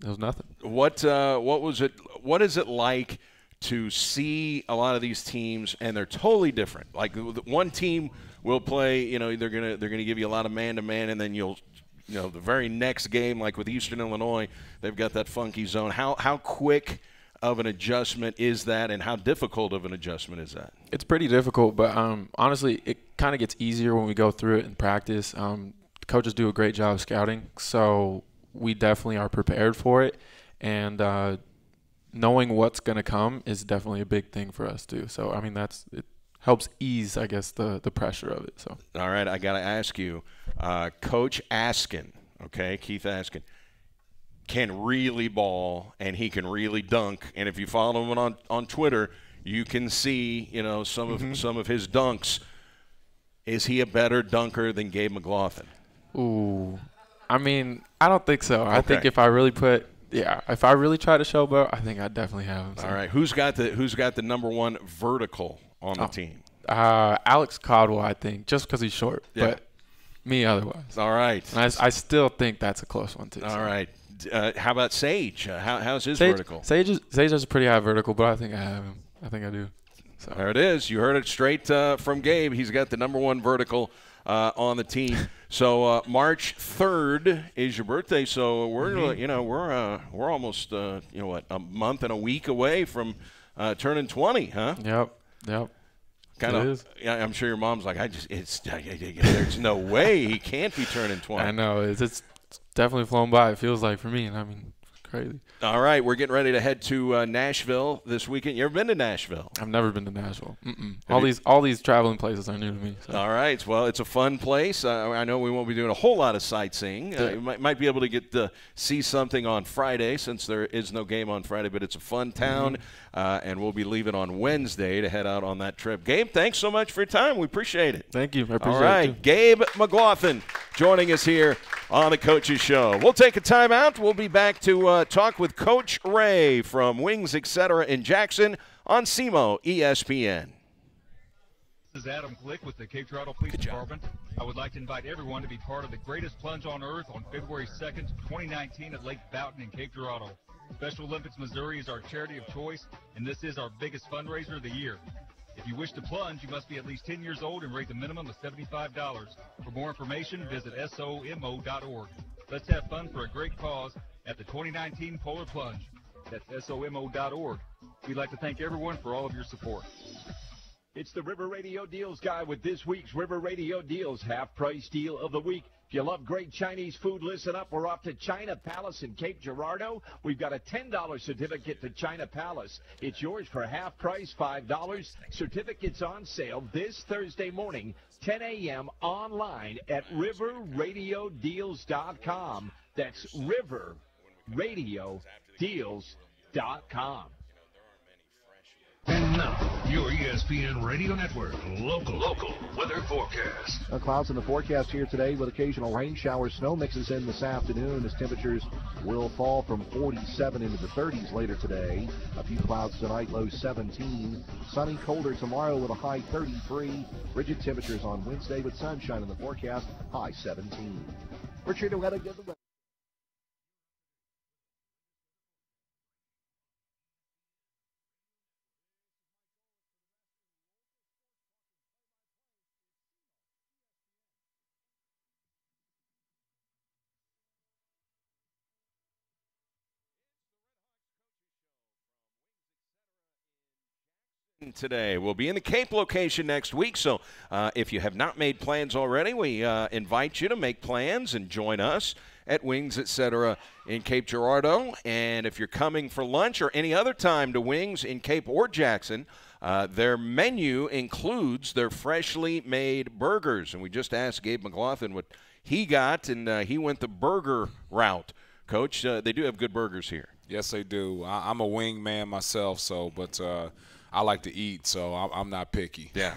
it was nothing. What was it? What is it like to see a lot of these teams, and they're totally different? Like, one team will play, they're gonna give you a lot of man-to-man, and then the very next game, like with Eastern Illinois, they've got that funky zone. How quick of an adjustment is that, and how difficult of an adjustment is that? It's pretty difficult, but honestly, it kind of gets easier when we go through it in practice. The coaches do a great job of scouting, so we definitely are prepared for it, and knowing what's going to come is definitely a big thing for us too. So I mean, it helps ease, I guess, the pressure of it. So all right, I got to ask you, Coach Askin, okay, Keith Askin, can really ball, and he can really dunk. And if you follow him on Twitter, you can see some of his dunks. Is he a better dunker than Gabe McLaughlin? Ooh. I mean, I don't think so. Okay. I think if I really try to showboat, I think I'd definitely have him. So. All right, who's got the number one vertical on the team? Alex Caldwell, I think, just because he's short. Yeah. But me otherwise. All right. And I still think that's a close one too. All right. How about Sage? How's his Sage, vertical? Sage has a pretty high vertical, but I think I have him. I think I do. So. There it is. You heard it straight from Gabe. He's got the number one vertical on the team. So March 3rd is your birthday. So we're almost a month and a week away from turning 20, huh? Yep. Kind of. I'm sure your mom's like, there's no way he can't be turning 20. I know. It's definitely flown by. It feels like for me, and I mean, crazy. All right, we're getting ready to head to Nashville this weekend. You ever been to Nashville? I've never been to Nashville. All these traveling places are new to me. So. All right, well, it's a fun place. I know we won't be doing a whole lot of sightseeing. You might be able to get to see something on Friday, since there is no game on Friday, but it's a fun town, and we'll be leaving on Wednesday to head out on that trip. Gabe, thanks so much for your time. We appreciate it. Thank you. I appreciate All right, it too. Gabe McLaughlin joining us here on the Coaches Show. We'll take a timeout. We'll be back to talk with Coach Ray from Wings Etc. in Jackson on SEMO ESPN. This is Adam Glick with the Cape Girardeau Police Department. I would like to invite everyone to be part of the greatest plunge on earth on February 2nd, 2019 at Lake Boughton in Cape Girardeau. Special Olympics Missouri is our charity of choice, and this is our biggest fundraiser of the year. If you wish to plunge, you must be at least 10 years old and raise a minimum of $75. For more information, visit SOMO.org. Let's have fun for a great cause at the 2019 Polar Plunge. That's SOMO.org. We'd like to thank everyone for all of your support. It's the River Radio Deals Guy with this week's River Radio Deals half-price deal of the week. If you love great Chinese food, listen up. We're off to China Palace in Cape Girardeau. We've got a $10 certificate to China Palace. It's yours for half price, $5. Certificates on sale this Thursday morning, 10 a.m. online at riverradiodeals.com. That's riverradiodeals.com. And now, your ESPN Radio Network local weather forecast. Clouds in the forecast here today with occasional rain showers. Snow mixes in this afternoon as temperatures will fall from 47 into the 30s later today. A few clouds tonight, low 17. Sunny, colder tomorrow with a high 33. Frigid temperatures on Wednesday with sunshine in the forecast, high 17. Richard, weather good. Today. We'll be in the Cape location next week, so if you have not made plans already, we invite you to make plans and join us at Wings Etc. in Cape Girardeau. And if you're coming for lunch or any other time to Wings in Cape or Jackson, Their menu includes their freshly made burgers, and we just asked Gabe McLaughlin what he got, and he went the burger route. Coach, they do have good burgers here. Yes, they do. I'm a wing man myself, but I like to eat, so I'm not picky. Yeah.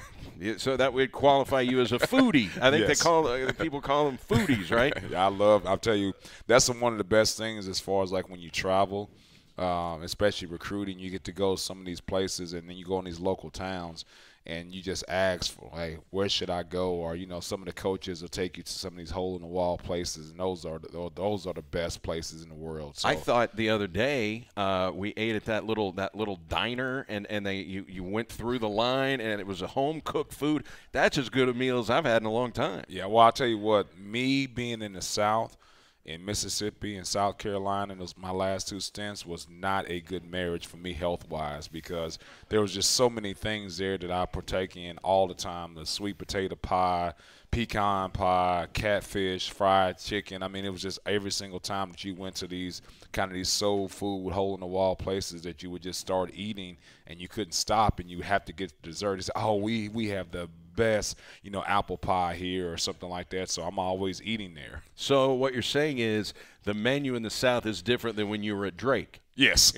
So that would qualify you as a foodie. I think Yes. people call them foodies, right? I'll tell you, that's one of the best things as far as like when you travel, especially recruiting, you get to go to some of these places, and then you go in these local towns, and you just ask for, hey, where should I go? Or, some of the coaches will take you to some of these hole-in-the-wall places, and those are the best places in the world. So I thought the other day we ate at that little diner, and you went through the line, and it was a home-cooked food. That's as good a meal as I've had in a long time. Yeah, well, I'll tell you what, me being in the South, in Mississippi and South Carolina, and those my last 2 stints, was not a good marriage for me health-wise, because there was just so many things there that I partake in all the time. The sweet potato pie, pecan pie, catfish, fried chicken. I mean, it was just every single time that you went to these soul food, hole-in-the-wall places that you would just start eating, and you couldn't stop, and you would have to get dessert. It's, oh, we have the best, apple pie here or something like that, so I'm always eating there. So what you're saying is the menu in the South is different than when you were at Drake. Yes.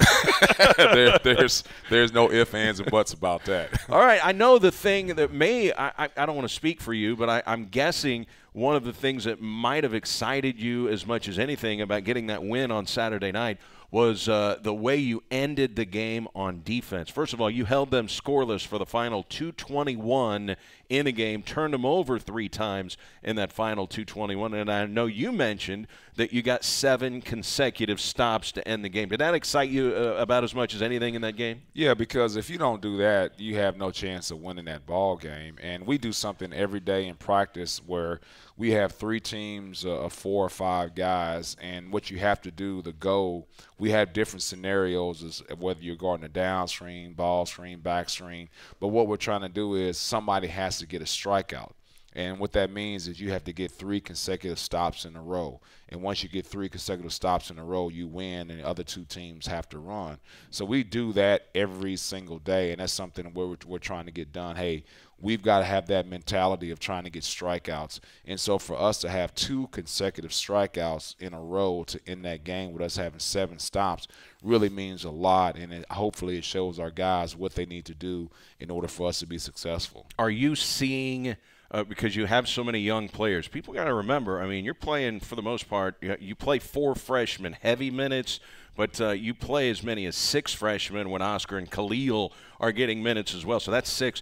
there's no ifs, ands, and buts about that. All right, I know the thing that I don't want to speak for you, but I'm guessing one of the things that might have excited you as much as anything about getting that win on Saturday night was the way you ended the game on defense. First of all, you held them scoreless for the final 2:21 in a game, turned them over 3 times in that final 2:21, and I know you mentioned that you got 7 consecutive stops to end the game. Did that excite you about as much as anything in that game? Yeah, because if you don't do that, you have no chance of winning that ball game. And we do something every day in practice where we have 3 teams of 4 or 5 guys, and what you have to do, the goal, we have different scenarios as whether you're guarding a down screen, ball screen, back screen. But what we're trying to do is somebody has to get a strikeout. And what that means is you have to get 3 consecutive stops in a row. And once you get 3 consecutive stops in a row, you win, and the other 2 teams have to run. So we do that every single day, and that's something we're trying to get done. Hey, we've got to have that mentality of trying to get strikeouts. And so for us to have 2 consecutive strikeouts in a row to end that game with us having 7 stops really means a lot, and hopefully it shows our guys what they need to do in order for us to be successful. Are you seeing because you have so many young players, people got to remember, I mean, you're playing, for the most part, you play 4 freshmen, heavy minutes, but you play as many as 6 freshmen when Oscar and Khalil are getting minutes as well. So that's 6.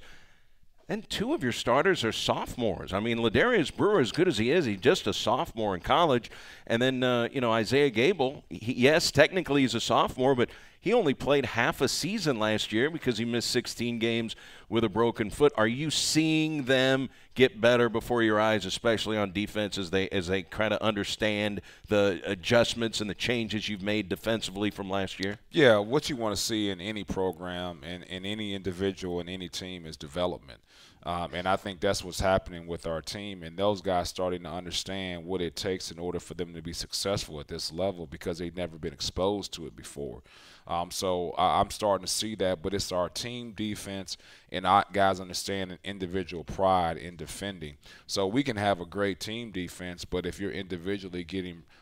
And 2 of your starters are sophomores. I mean, Ladarius Brewer, as good as he is, he's just a sophomore in college. And then, Isaiah Gable, yes, technically he's a sophomore, but he only played half a season last year because he missed 16 games with a broken foot. Are you seeing them get better before your eyes, especially on defense, as they kind of understand the adjustments and the changes you've made defensively from last year? Yeah, what you want to see in any program and in any individual and any team is development. And I think that's what's happening with our team, and those guys starting to understand what it takes in order for them to be successful at this level because they've never been exposed to it before. So I'm starting to see that, but it's our team defense and our guys understanding individual pride in defending. So we can have a great team defense, but if you're individually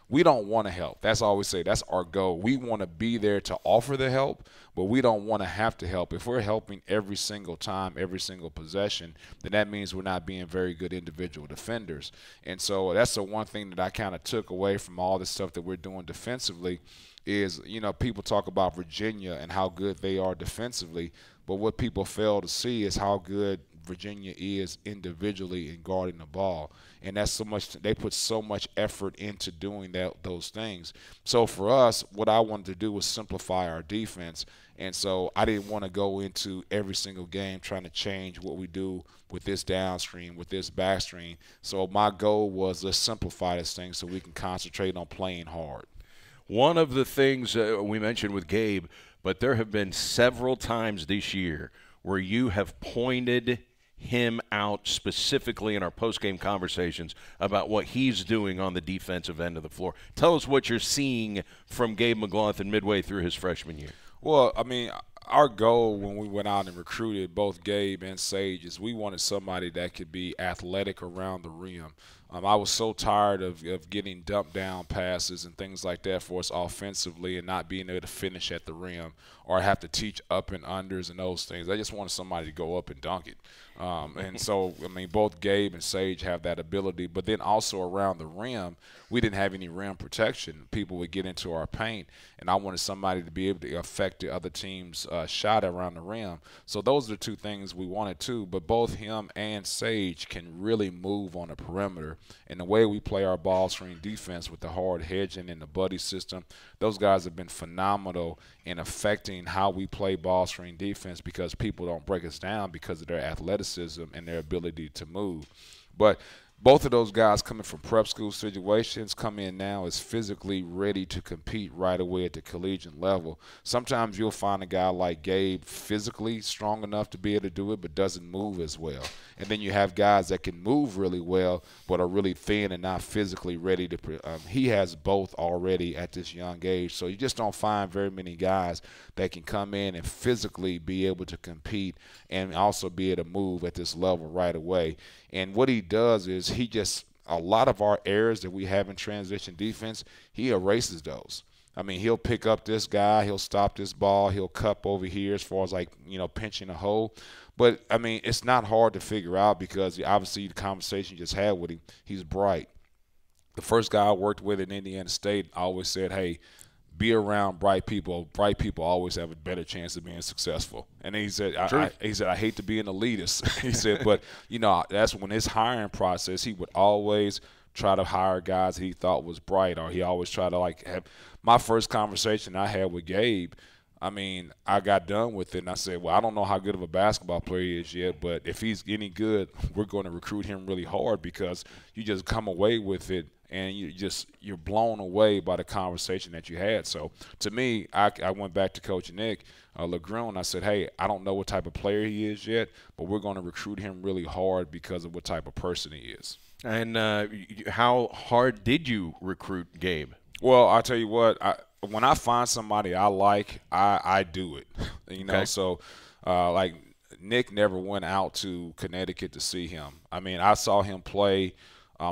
we don't want to help. That's all we say. That's our goal. We want to be there to offer the help, but we don't want to have to help. If we're helping every single time, every single possession, then that means we're not being very good individual defenders. And so that's the one thing that I kind of took away from all the stuff that we're doing defensively is, people talk about Virginia and how good they are defensively, but what people fail to see is how good Virginia is individually in guarding the ball. And that's so much, they put so much effort into doing those things. So for us, what I wanted to do was simplify our defense. And so I didn't want to go into every single game trying to change what we do with this downstream, with this backstream. So my goal was, let's simplify this thing so we can concentrate on playing hard. One of the things we mentioned with Gabe, but there have been several times this year where you have pointed him out specifically in our post-game conversations about what he's doing on the defensive end of the floor. Tell us what you're seeing from Gabe McLaughlin midway through his freshman year. Well, I mean, our goal when we went out and recruited both Gabe and Sage is we wanted somebody that could be athletic around the rim. I was so tired of getting dumped down passes and things like that for us offensively and not being able to finish at the rim or have to teach up and unders and those things. I just wanted somebody to go up and dunk it. And so, I mean, both Gabe and Sage have that ability. But then also around the rim, we didn't have any rim protection. People would get into our paint, and I wanted somebody to be able to affect the other team's shot around the rim. So those are the two things we wanted too. But both him and Sage can really move on the perimeter. And the way we play our ball screen defense with the hard hedging and the buddy system, those guys have been phenomenal in affecting how we play ball screen defense because people don't break us down because of their athleticism and their ability to move. But both of those guys coming from prep school situations come in now as physically ready to compete right away at the collegiate level. Sometimes you'll find a guy like Gabe physically strong enough to be able to do it but doesn't move as well. And then you have guys that can move really well but are really thin and not physically ready to he has both already at this young age. So you just don't find very many guys that can come in and physically be able to compete and also be able to move at this level right away. And what he does is he just a lot of our errors that we have in transition defense, he erases those. I mean, he'll pick up this guy, he'll stop this ball, he'll cup over here as far as like, you know, pinching a hole. But, I mean, it's not hard to figure out because obviously the conversation you just had with him, he's bright. The first guy I worked with in Indiana State always said, hey, be around bright people. Bright people always have a better chance of being successful. And he said, I hate to be an elitist. He said, but, you know, that's when his hiring process, he would always try to hire guys he thought was bright, or he always tried to, like, have my first conversation I had with Gabe, I mean, I got done with it, and I said, well, I don't know how good of a basketball player he is yet, but if he's any good, we're going to recruit him really hard because you just come away with it and you're blown away by the conversation that you had. So to me, I went back to Coach Nick LeGrune. I said, hey, I don't know what type of player he is yet, but we're going to recruit him really hard because of what type of person he is. And how hard did you recruit Gabe? Well, I'll tell you what, when I find somebody I like, I do it. You know, okay. So like Nick never went out to Connecticut to see him. I mean, I saw him play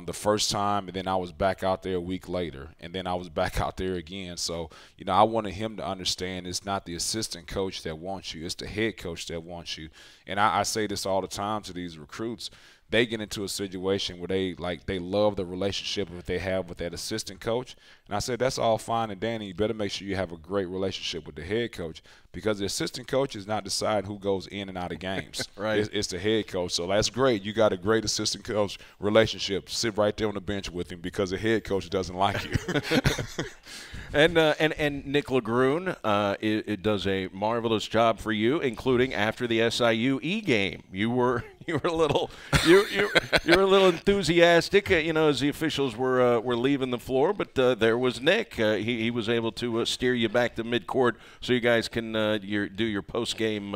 the first time, and then I was back out there a week later, and then I was back out there again. So, you know, I wanted him to understand it's not the assistant coach that wants you, it's the head coach that wants you. And I say this all the time to these recruits. They get into a situation where they love the relationship that they have with that assistant coach. And I said, that's all fine and dandy. You better make sure you have a great relationship with the head coach because the assistant coach is not deciding who goes in and out of games. Right. It's the head coach. So that's great. You got a great assistant coach relationship. Sit right there on the bench with him because the head coach doesn't like you. And Nick LeGrune, it does a marvelous job for you, including after the SIU game. You were a little enthusiastic, you know, as the officials were leaving the floor. But there was Nick. He was able to steer you back to midcourt so you guys can do your post game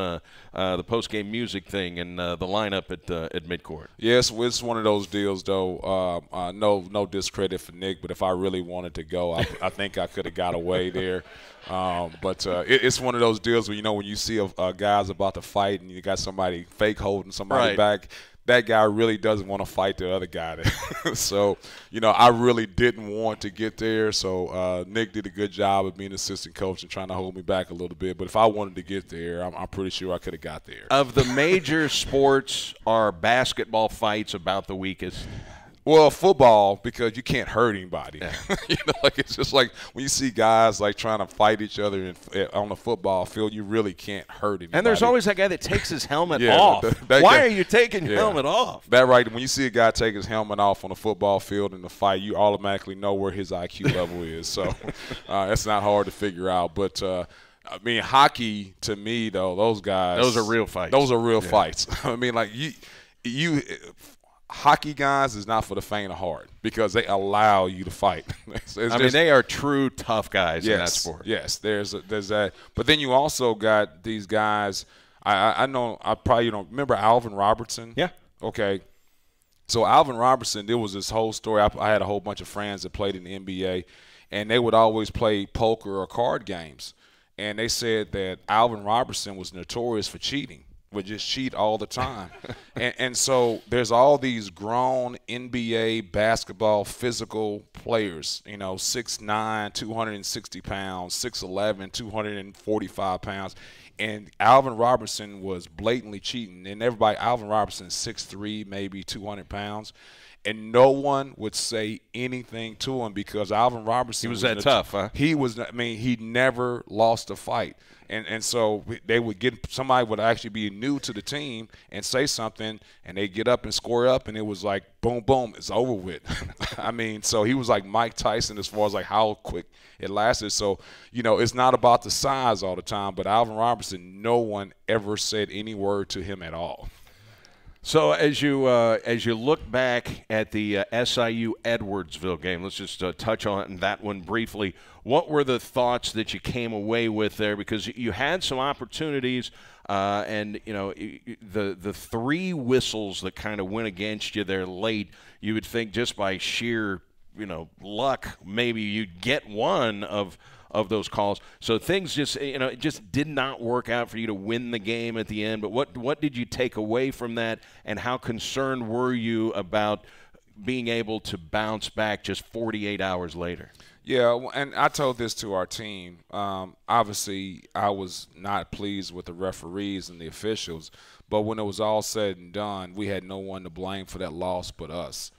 music thing and the lineup at midcourt. Yes, it's one of those deals though. No discredit for Nick, but if I really wanted to go, I think I could have got away there. But it's one of those deals where, you know, when you see a guy's about to fight and you got somebody fake holding somebody back, that guy really doesn't want to fight the other guy. So, you know, I really didn't want to get there. So Nick did a good job of being assistant coach and trying to hold me back a little bit. But if I wanted to get there, I'm pretty sure I could have got there. Of the major sports, are basketball fights about the weakest? Well, football, because you can't hurt anybody. Yeah. You know, like it's just like when you see guys like trying to fight each other on the football field, you really can't hurt anybody. And there's always that guy that takes his helmet off. Why are you taking your helmet off? That right. When you see a guy take his helmet off on a football field in the fight, you automatically know where his IQ level is. So it's not hard to figure out. But I mean, hockey to me though, those guys, those are real fights. Those are real fights. I mean, like you. Hockey guys is not for the faint of heart because they allow you to fight. I mean, they are true tough guys in that sport. Yes, there's that. But then you also got these guys. I know I probably don't remember Alvin Robertson. Yeah. Okay. So Alvin Robertson, there was this whole story. I had a whole bunch of friends that played in the NBA, and they would always play poker or card games. and they said that Alvin Robertson was notorious for cheating, would just cheat all the time. and so there's all these grown NBA basketball physical players, 6'9", 260 pounds, 6'11", 245 pounds. And Alvin Robertson was blatantly cheating. And Alvin Robertson's 6'3", maybe 200 pounds. And no one would say anything to him because Alvin Robertson was that tough, huh? He never lost a fight. And so they would somebody would actually be new to the team and say something, and they get up and square up, and it was like, boom, boom, it's over with. So he was like Mike Tyson as far as like how quick it lasted. So, it's not about the size all the time, but Alvin Robertson, no one ever said any word to him at all. So as you look back at the SIU Edwardsville game, let's just touch on that one briefly. What were the thoughts that you came away with there? Because you had some opportunities, and the three whistles that kind of went against you there late. You would think just by sheer luck, maybe you'd get one of those calls. So things just it just did not work out for you to win the game at the end. But what did you take away from that, and how concerned were you about being able to bounce back just 48 hours later? Yeah, and I told this to our team. Obviously, I was not pleased with the referees and the officials, but when it was all said and done, we had no one to blame for that loss but us.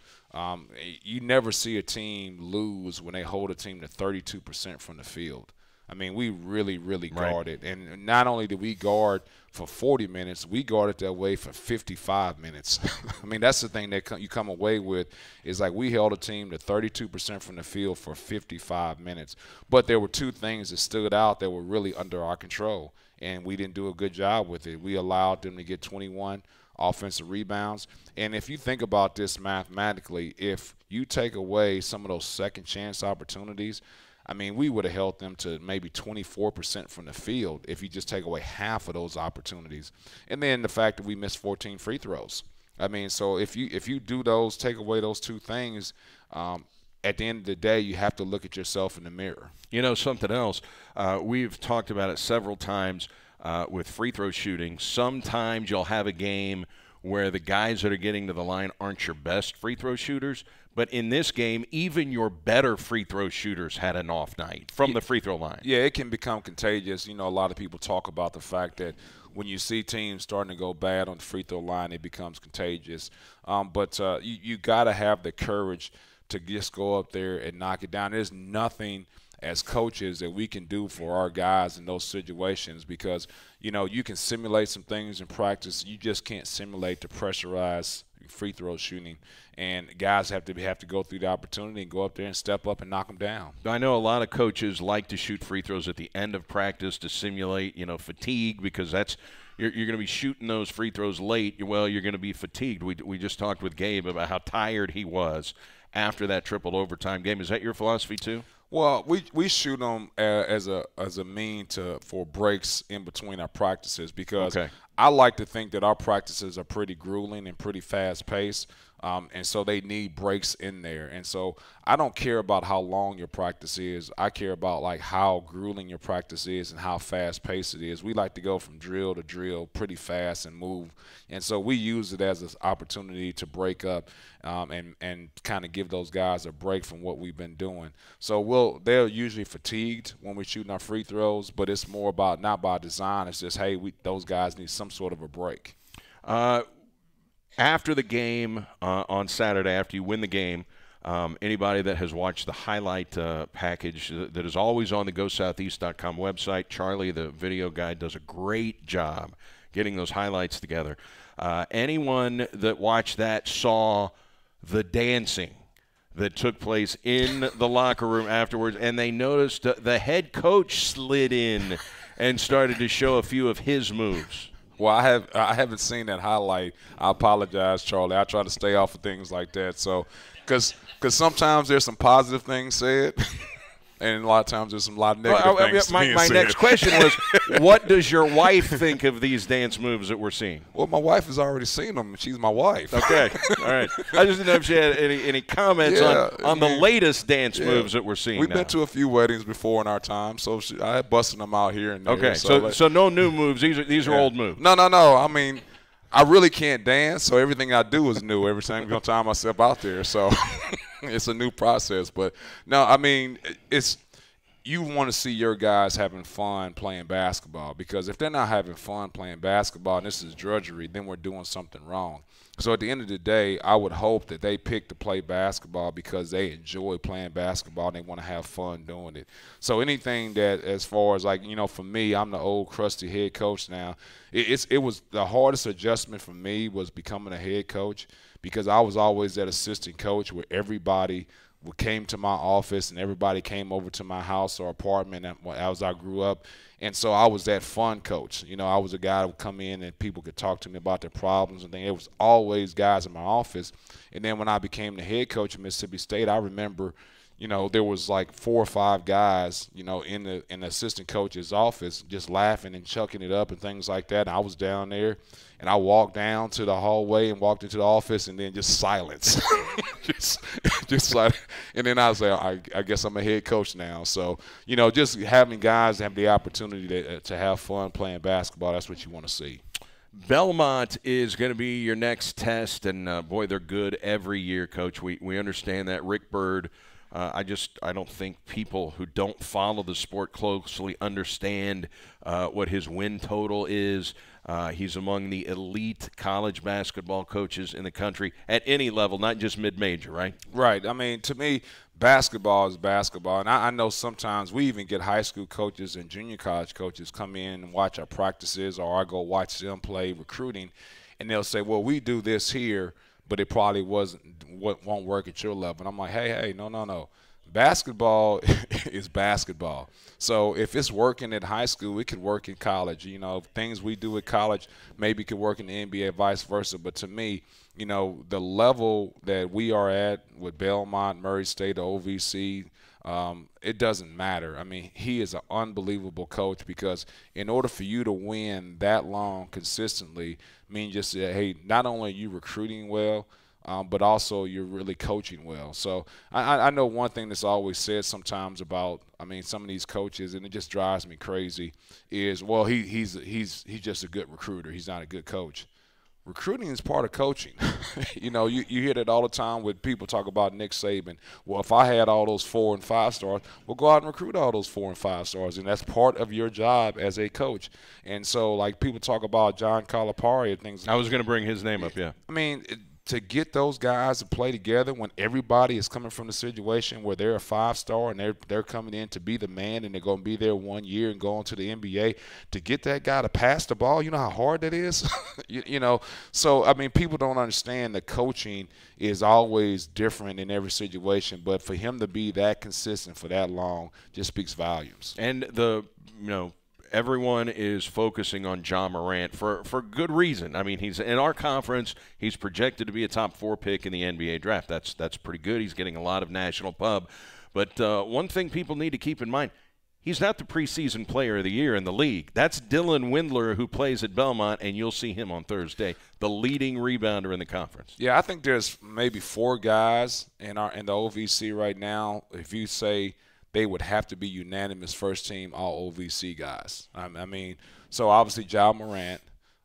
You never see a team lose when they hold a team to 32% from the field. We really, really guarded. Right. And not only did we guard for 40 minutes, we guarded that way for 55 minutes. That's the thing that you come away with is like we held a team to 32% from the field for 55 minutes. But there were two things that stood out that were really under our control, and we didn't do a good job with it. We allowed them to get 21 offensive rebounds. And if you think about this mathematically, if you take away some of those second chance opportunities, we would have held them to maybe 24% from the field if you just take away half of those opportunities. And then the fact that we missed 14 free throws. So if you do those, take away those two things, at the end of the day, you have to look at yourself in the mirror. Something else, we've talked about it several times with free throw shooting. Sometimes you'll have a game where the guys that are getting to the line aren't your best free throw shooters. But in this game, even your better free throw shooters had an off night from the free throw line. Yeah, it can become contagious. A lot of people talk about the fact that when you see teams starting to go bad on the free throw line, it becomes contagious. But you got to have the courage to just go up there and knock it down. There's nothing as coaches that we can do for our guys in those situations because, you can simulate some things in practice. You just can't simulate the pressurized free throw shooting, and guys have to go through the opportunity and go up there and step up and knock them down. I know a lot of coaches like to shoot free throws at the end of practice to simulate, fatigue, because that's you're going to be shooting those free throws late. Well, you're going to be fatigued. We just talked with Gabe about how tired he was after that triple overtime game. Is that your philosophy too? Well, we shoot them as a mean for breaks in between our practices because I like to think that our practices are pretty grueling and pretty fast-paced, and so they need breaks in there. And so I don't care about how long your practice is. I care about like how grueling your practice is and how fast-paced it is. We like to go from drill to drill pretty fast and move, and so we use it as an opportunity to break up and kind of give those guys a break from what we've been doing. So they're usually fatigued when we're shooting our free throws, but it's more about not by design. It's just, hey, those guys need some sort of a break. After the game on Saturday, after you win the game, anybody that has watched the highlight package that is always on the GoSoutheast.com website, Charlie, the video guy, does a great job getting those highlights together. Anyone that watched that saw the dancing that took place in the locker room afterwards, and they noticed the head coach slid in and started to show a few of his moves. Well, I haven't seen that highlight. I apologize, Charlie. I try to stay off of things like that. So, because sometimes there's some positive things said. And a lot of times there's a lot of negative things my next question was, what does your wife think of these dance moves that we're seeing? Well, my wife has already seen them. She's my wife. Okay. All right. I just didn't know if she had any comments on the latest dance moves that we're seeing. We've been to a few weddings before in our time, so I had busting them out here and there. Okay. So no new moves. These are old moves. No. I mean, I really can't dance, so everything I do is new every single time I step out there. So it's a new process. But, no, I mean, you want to see your guys having fun playing basketball, because if they're not having fun playing basketball and this is drudgery, then we're doing something wrong. So at the end of the day, I would hope that they pick to play basketball because they enjoy playing basketball and they want to have fun doing it. So anything that, as far as for me, I'm the old crusty head coach now. It was the hardest adjustment for me was becoming a head coach, because I was always that assistant coach where everybody came to my office and everybody came over to my house or apartment as I grew up. And so I was that fun coach. I was a guy that would come in and people could talk to me about their problems and things. It was always guys in my office. And then when I became the head coach at Mississippi State, I remember, there was like 4 or 5 guys, in the assistant coach's office just laughing and chucking it up and things like that. And I was down there and I walked down to the hallway and walked into the office and then just silence. just like, and then I was like, I guess I'm a head coach now. So, just having guys have the opportunity to have fun playing basketball, that's what you want to see. Belmont is going to be your next test, and, boy, they're good every year, Coach. We understand that. Rick Byrd, I don't think people who don't follow the sport closely understand what his win total is. He's among the elite college basketball coaches in the country at any level, not just mid-major, right? Right. I mean, to me, basketball is basketball. And I know sometimes we even get high school coaches and junior college coaches come in and watch our practices, or I go watch them play recruiting, and they'll say, well, we do this here, but it probably won't work at your level. And I'm like, hey, no. Basketball is basketball. So if it's working at high school, it could work in college. Things we do at college maybe could work in the NBA, vice versa. But to me, the level that we are at with Belmont, Murray State, OVC, it doesn't matter. I mean, he is an unbelievable coach, because in order for you to win that long consistently means just that, hey, not only are you recruiting well, but also you're really coaching well. So I know one thing that's always said sometimes about, some of these coaches, and it just drives me crazy, is, well, he's just a good recruiter. He's not a good coach. Recruiting is part of coaching. You hear that all the time when people talk about Nick Saban. Well, if I had all those 4 and 5 stars, we'll go out and recruit all those 4 and 5 stars, and that's part of your job as a coach. And so, like, people talk about John Calipari and things. I was going to bring his name up, yeah. To get those guys to play together when everybody is coming from the situation where they're a 5-star and they're coming in to be the man, and they're going to be there 1 year and go on to the NBA, to get that guy to pass the ball, you know how hard that is? So, people don't understand that coaching is always different in every situation, but for him to be that consistent for that long just speaks volumes. And everyone is focusing on Ja Morant for good reason. He's in our conference. He's projected to be a top 4 pick in the NBA draft. That's pretty good. He's getting a lot of national pub. But one thing people need to keep in mind, he's not the preseason player of the year in the league. That's Dylan Windler, who plays at Belmont, and you'll see him on Thursday, the leading rebounder in the conference. Yeah, I think there's maybe 4 guys in the OVC right now. If you say they would have to be unanimous first-team all-OVC guys. So obviously Ja Morant,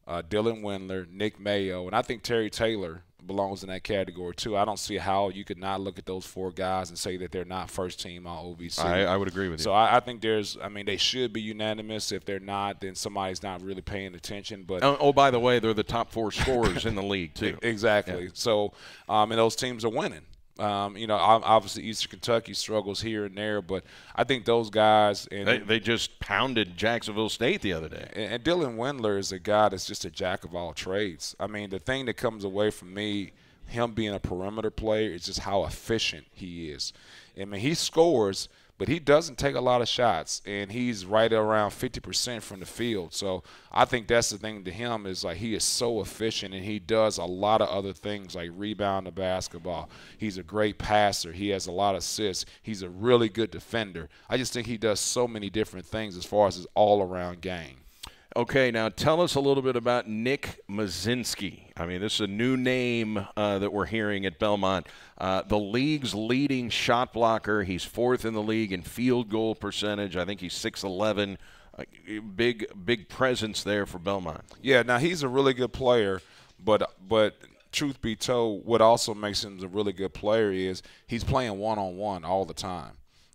Dylan Windler, Nick Mayo, and I think Terry Taylor belongs in that category too. I don't see how you could not look at those 4 guys and say that they're not first-team all-OVC. I would agree with you. So I think they should be unanimous. If they're not, then somebody's not really paying attention. But by the way, they're the top 4 scorers in the league too. Exactly. Yeah. So, and those teams are winning. Obviously Eastern Kentucky struggles here and there, but I think those guys – They just pounded Jacksonville State the other day. And Dylan Windler is a guy that's just a jack of all trades. The thing that comes away from me, him being a perimeter player, is just how efficient he is. He scores, but he doesn't take a lot of shots, and he's right around 50% from the field. So I think that's the thing to him is like he is so efficient, and he does a lot of other things like rebound the basketball. He's a great passer. He has a lot of assists. He's a really good defender. I just think he does so many different things as far as his all-around game. Okay, now tell us a little bit about Nick Mazinski. I mean, this is a new name that we're hearing at Belmont. The league's leading shot blocker. He's 4th in the league in field goal percentage. I think he's 6'11". Big presence there for Belmont. Yeah, now he's a really good player, but truth be told, what also makes him a really good player is he's playing one-on-one all the time.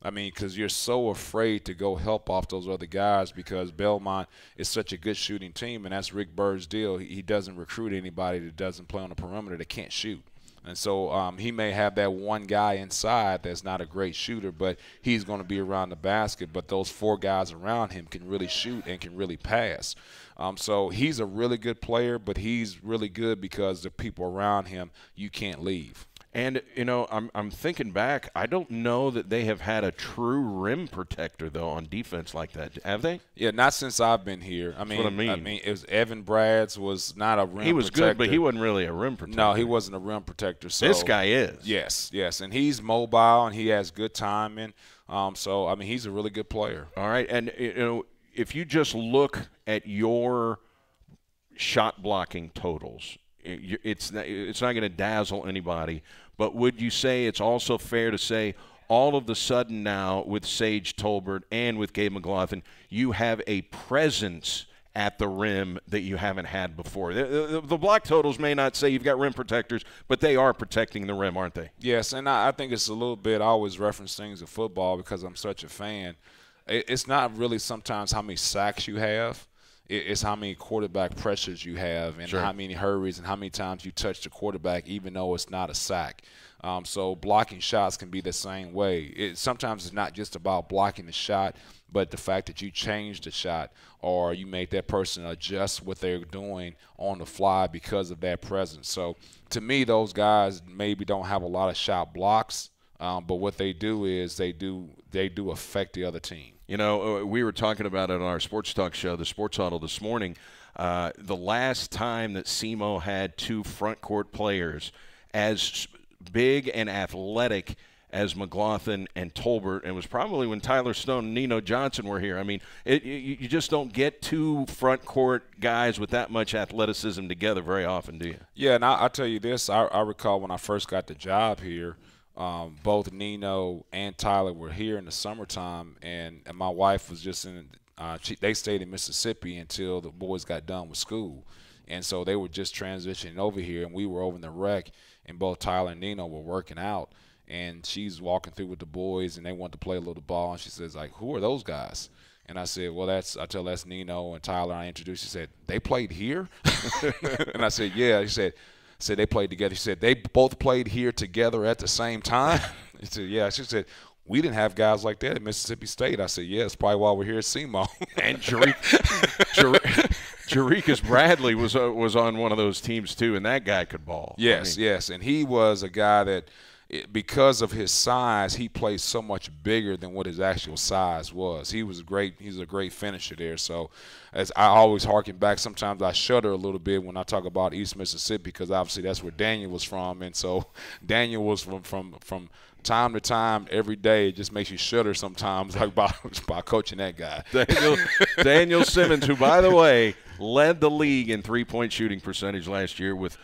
I mean, because you're so afraid to go help off those other guys because Belmont is such a good shooting team, and that's Rick Bird's deal. He doesn't recruit anybody that doesn't play on the perimeter that can't shoot. And so he may have that one guy inside that's not a great shooter, but he's going to be around the basket. But those 4 guys around him can really shoot and can really pass. So he's a really good player, but he's really good because the people around him you can't leave. And, you know, I'm thinking back. I don't know that they have had a true rim protector, though, on defense like that. Have they? Yeah, not since I've been here. That's what I mean. It was Evan Brad's was not a rim protector. He was good, but he wasn't really a rim protector. No, he wasn't a rim protector. So this guy is. Yes, and he's mobile, and he has good timing. So, I mean, he's a really good player. All right, and, you know, if you just look at your shot blocking totals, it's not going to dazzle anybody. But would you say it's also fair to say all of the sudden now with Sage Tolbert and with Gabe McLaughlin, you have a presence at the rim that you haven't had before? The block totals may not say you've got rim protectors, but they are protecting the rim, aren't they? Yes, and I think it's a little bit – I always reference things of football because I'm such a fan. It's not really sometimes how many sacks you have. It's how many quarterback pressures you have and how many hurries and how many times you touch the quarterback even though it's not a sack. So blocking shots can be the same way. Sometimes it's not just about blocking the shot, but the fact that you change the shot or you make that person adjust what they're doing on the fly because of that presence. So to me, those guys maybe don't have a lot of shot blocks, but what they do is they do affect the other team. You know, we were talking about it on our Sports Talk show, the Sports Huddle this morning. The last time that SEMO had 2 front court players as big and athletic as McLaughlin and Tolbert, and it was probably when Tyler Stone and Nino Johnson were here. I mean, you just don't get 2 front court guys with that much athleticism together very often, do you? Yeah, and I'll tell you this. I recall when I first got the job here, both Nino and Tyler were here in the summertime, and my wife was just in they stayed in Mississippi until the boys got done with school. And so they were just transitioning over here, and we were over in the rec, and both Tyler and Nino were working out. And she's walking through with the boys, and they want to play a little ball. And she says, like, who are those guys? And I said, well, that's Nino and Tyler. I introduced. She said, they played here? And I said, yeah. She said they played together. She said, they both played here together at the same time? She said, yeah. She said, we didn't have guys like that at Mississippi State. I said, yeah, it's probably why we're here at SEMO. And Jarikus Bradley was on one of those teams too, and that guy could ball. Yes, yes. And he was a guy that, because of his size, he plays so much bigger than what his actual size was. He's a great finisher there. So as I always harken back, sometimes I shudder a little bit when I talk about East Mississippi because obviously that's where Daniel was from. And so Daniel was from time to time, every day. It just makes you shudder sometimes by coaching that guy. Daniel Simmons, who, by the way, led the league in three-point shooting percentage last year with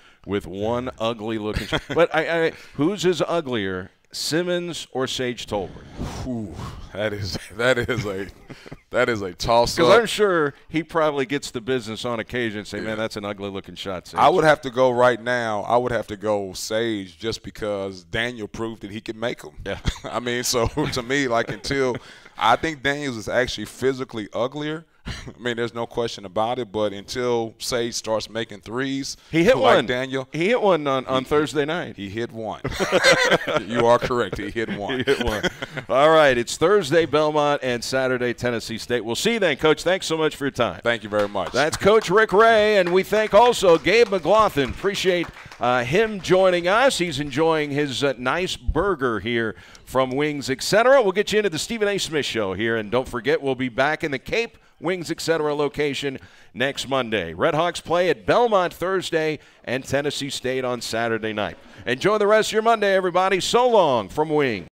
one ugly-looking shot. But whose is uglier, Simmons or Sage Tolbert? Ooh, that is a toss-up. Because I'm sure he probably gets the business on occasion and say, man, that's an ugly-looking shot, Sage. I would have to go right now. I would have to go Sage just because Daniel proved that he could make them. Yeah. I mean, so to me, like I think Daniels is actually physically uglier, I mean, there's no question about it. But until Sage starts making threes, he hit like one. Daniel, he hit one on Thursday night. He hit one. You are correct. He hit one. He hit one. All right, it's Thursday Belmont and Saturday Tennessee State. We'll see you then, Coach. Thanks so much for your time. Thank you very much. That's Coach Rick Ray, and we thank also Gabe McLaughlin. Appreciate him joining us. He's enjoying his nice burger here from Wings, etc. We'll get you into the Stephen A. Smith Show here, and don't forget, we'll be back in the Cape Wings, etc. location next Monday. Redhawks play at Belmont Thursday and Tennessee State on Saturday night. Enjoy the rest of your Monday, everybody. So long from Wings.